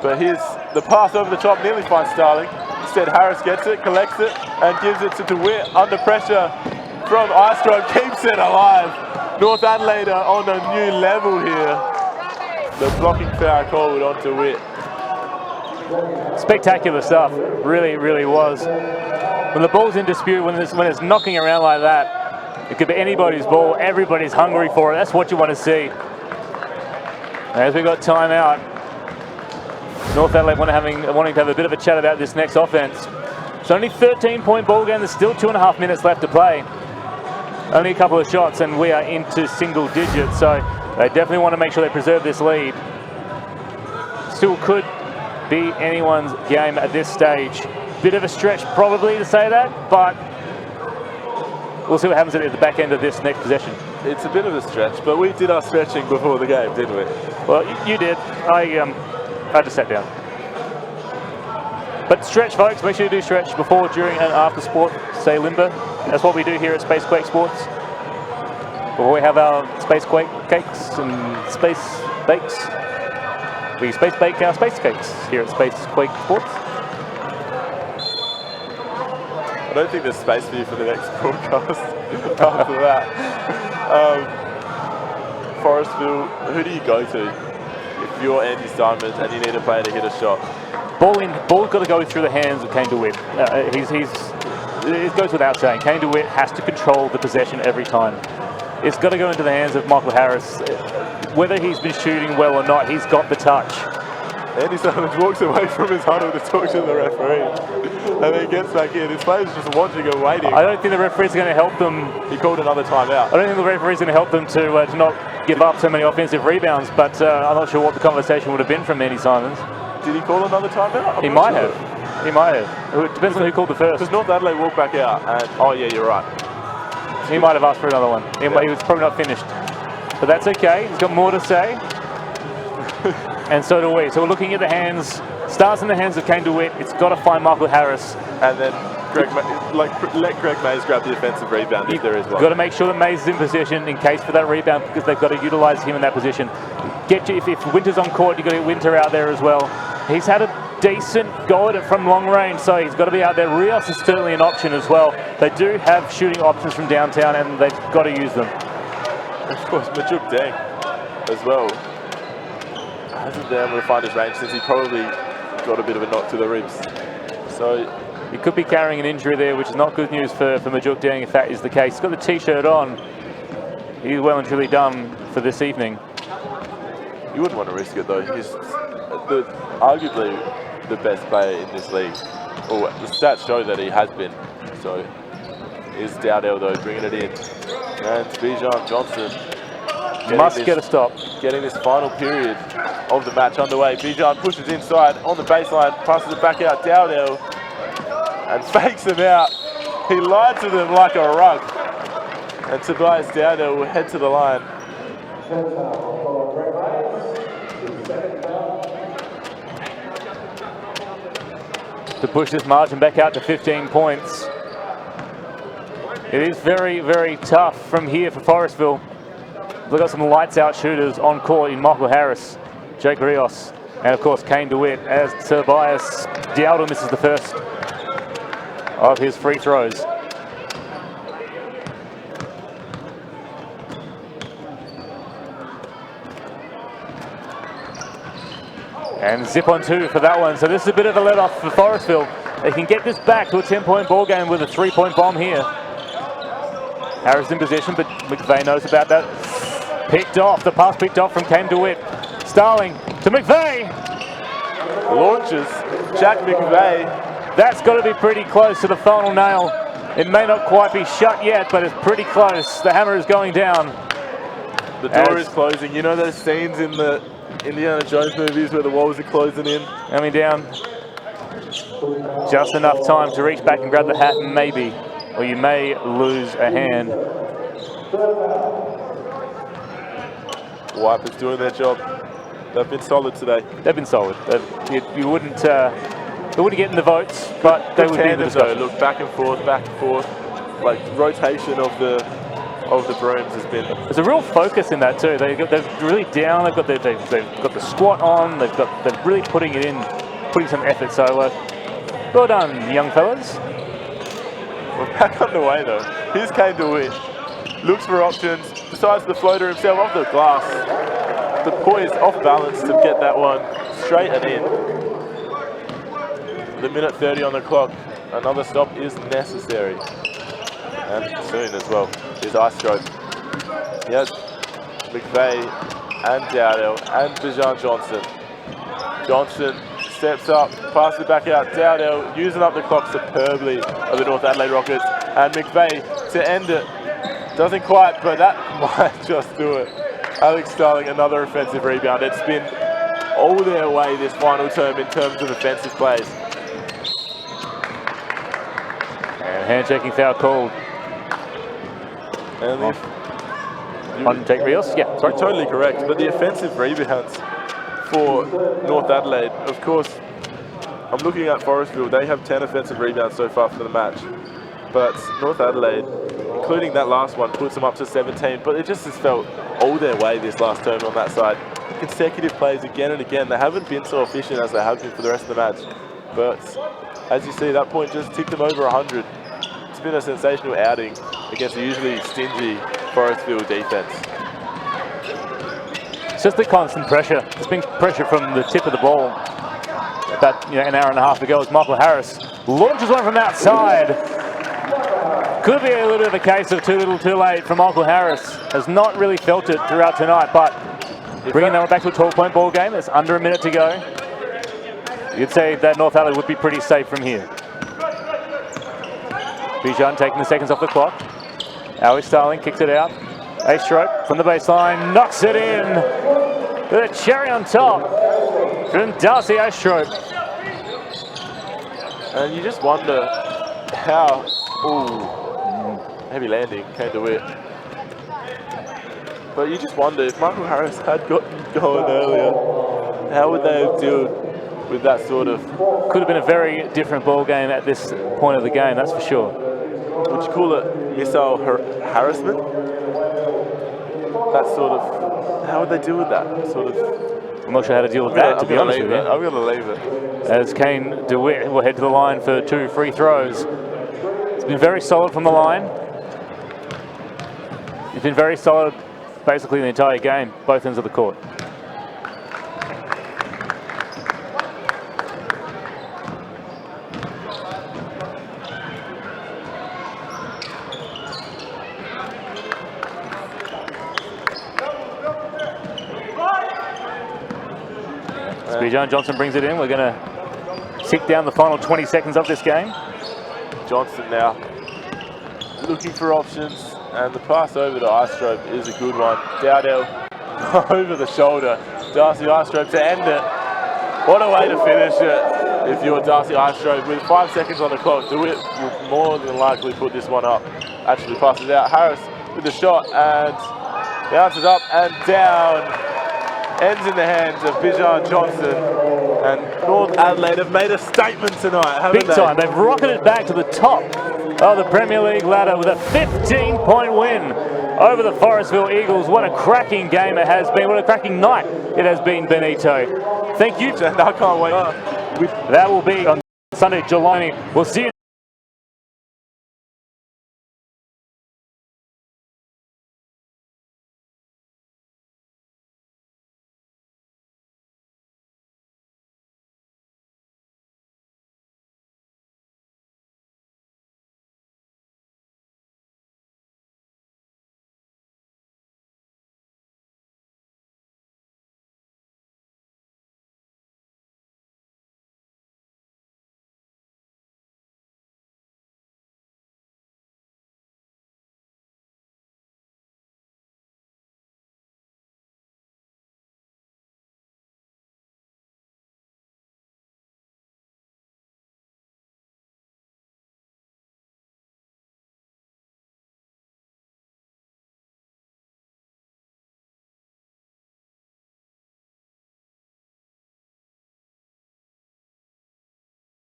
But here's the pass over the top, nearly finds Starling. Instead, Harris gets it, collects it, and gives it to DeWitt under pressure from Istrom, keeps it alive. North Adelaide are on a new level here. The blocking foul called on DeWitt. Spectacular stuff, really, really was. When the ball's in dispute, when it's knocking around like that, it could be anybody's ball, everybody's hungry for it. That's what you want to see. As we got time out, North Adelaide wanting to have a bit of a chat about this next offense. It's only 13-point ball game. There's still 2.5 minutes left to play. Only a couple of shots, and we are into single digits. So they definitely want to make sure they preserve this lead. Still could be anyone's game at this stage. Bit of a stretch probably to say that, but we'll see what happens at the back end of this next possession. It's a bit of a stretch, but we did our stretching before the game, didn't we? Well, you did. I just sat down. But stretch, folks. Make sure you do stretch before, during, and after sport. Say limber. That's what we do here at Space Quake Sports. Before we have our Space Quake cakes and Space Bakes, we Space Bake our Space Cakes here at Space Quake Sports. I don't think there's space for you for the next broadcast after that. Forestville, who do you go to if you're Andy Simons and you need a player to hit a shot? Ball's got to go through the hands of Kane DeWitt. It goes without saying. Kane DeWitt has to control the possession every time. It's got to go into the hands of Michael Harris. Whether he's been shooting well or not, he's got the touch. Andy Simons walks away from his huddle to talk to the referee, and then gets back in. His players just watching and waiting. I don't think the referee's going to help them. He called another timeout. I don't think the referee's going to help them to not give up so many offensive rebounds, but I'm not sure what the conversation would have been from Andy Simons. Did he call another timeout? He might have. He might have. It depends on who called the first. Because North Adelaide walked back out, and oh yeah, you're right. He might have asked for another one. He was probably not finished. But that's okay. He's got more to say. And so do we. So we're looking at the hands. Starts in the hands of Kane DeWitt. It's got to find Michael Harris. And then let Greg Mays grab the offensive rebound if there is one. You've got to make sure that Mays is in position in case for that rebound, because they've got to utilise him in that position. If Winter's on court, you've got to get Winter out there as well. He's had a decent go at it from long range, so he's got to be out there. Rios is certainly an option as well. They do have shooting options from downtown, and they've got to use them. Of course, Majuk Deng as well hasn't been able to find his range since he probably got a bit of a knock to the ribs. So he could be carrying an injury there, which is not good news for Majuk Deng if that is the case. He's got the t-shirt on. He's well and truly done for this evening. You wouldn't want to risk it though. He's arguably the best player in this league. Or the stats show that he has been. So is Dowdell though bringing it in. And Bijan Johnson must get a stop. Getting this final period of the match underway. Bijan pushes inside on the baseline, passes it back out. Dowdell and fakes him out. He lied to them like a rug. And Tobias Dowdell will head to the line. to push this margin back out to 15 points. It is very, very tough from here for Forestville. They've got some lights-out shooters on court in Michael Harris, Jake Rios, and of course Kane DeWitt, as Tobias Dowdle misses the first of his free throws. And zip on 2 for that one. So this is a bit of a let-off for Forestville. They can get this back to a 10-point ball game with a 3-point bomb here. Harris in position, but McVeigh knows about that. Picked off, the pass picked off from Kane DeWitt. Starling to McVeigh. Launches Jack McVeigh. That's got to be pretty close to the final nail. It may not quite be shut yet, but it's pretty close. The hammer is going down. The door is closing. You know those scenes in the Indiana Jones movies where the walls are closing in? Coming down. Just enough time to reach back and grab the hat, maybe. Or you may lose a hand. Wipers doing their job. They've been solid today. They've been solid. You wouldn't they wouldn't get in the votes, but they would be in the discussion. Look, back and forth, like rotation of the brooms has been. There's a real focus in that too. They're really down. They've got the squat on. They're really putting it in, putting some effort. So well done, young fellas. We're back on the way though. Here's Kane DeWitt. Looks for options. Decides the floater himself off the glass. The poise off balance to get that one straight and in. The minute 30 on the clock. Another stop is necessary. And soon as well. His ice stroke. Yes, McVeigh and Dowdell and Bijan Johnson. Johnson steps up, passes it back out. Dowdell using up the clock superbly of the North Adelaide Rockets. And McVeigh to end it. Doesn't quite, but that might just do it. Alex Starling, another offensive rebound. It's been all their way this final term in terms of offensive plays. And hand-checking foul called. And on Jake Rios? Yeah, sorry. You're totally correct, but the offensive rebounds for North Adelaide, of course, I'm looking at Forestville. They have 10 offensive rebounds so far for the match. But North Adelaide, including that last one, puts them up to 17. But it just has felt all their way this last term on that side. Consecutive plays again and again. They haven't been so efficient as they have been for the rest of the match. But as you see, that point just ticked them over 100. It's been a sensational outing against a usually stingy Forestville defense. It's just the constant pressure. There's been pressure from the tip of the ball. About an hour and a half ago as Michael Harris launches one from outside. Could be a little bit of a case of too little too late from Michael Harris. Has not really felt it throughout tonight, but bringing that one back to a 12-point ball game. It's under a minute to go. You'd say that North Adelaide would be pretty safe from here. Bijan taking the seconds off the clock. Alex Starling kicks it out. A-stroke from the baseline, knocks it in. The cherry on top from Darcy A-stroke. And you just wonder how... Ooh, heavy landing, Kane DeWitt. But you just wonder if Michael Harris had gotten going earlier, how would they have dealt with that sort of... Could have been a very different ball game at this point of the game, that's for sure. Would you call it missile harassment? That sort of... How would they deal with that? Sort of... I'm not sure how to deal with that, to be honest with you. I'm going to leave it. As Kane DeWitt will head to the line for 2 free throws. He's been very solid from the line. He's been very solid basically the entire game, both ends of the court. Bijan Johnson brings it in. We're going to tick down the final 20 seconds of this game. Johnson now looking for options, and the pass over to Eistrup is a good one. Dowdell over the shoulder. Darcy Eistrup to end it. What a way to finish it if you're Darcy Eistrup. With 5 seconds on the clock, DeWitt will more than likely put this one up. Actually passes out. Harris with the shot and bounces up and down. Ends in the hands of Bijan Johnson. And North Adelaide have made a statement tonight, haven't Big they? time. They've rocketed back to the top of the Premier League ladder with a 15-point win over the Forestville Eagles. What a cracking game it has been. What a cracking night it has been, Benito. Thank you. And I can't wait. That will be on Sunday, July. We'll see you.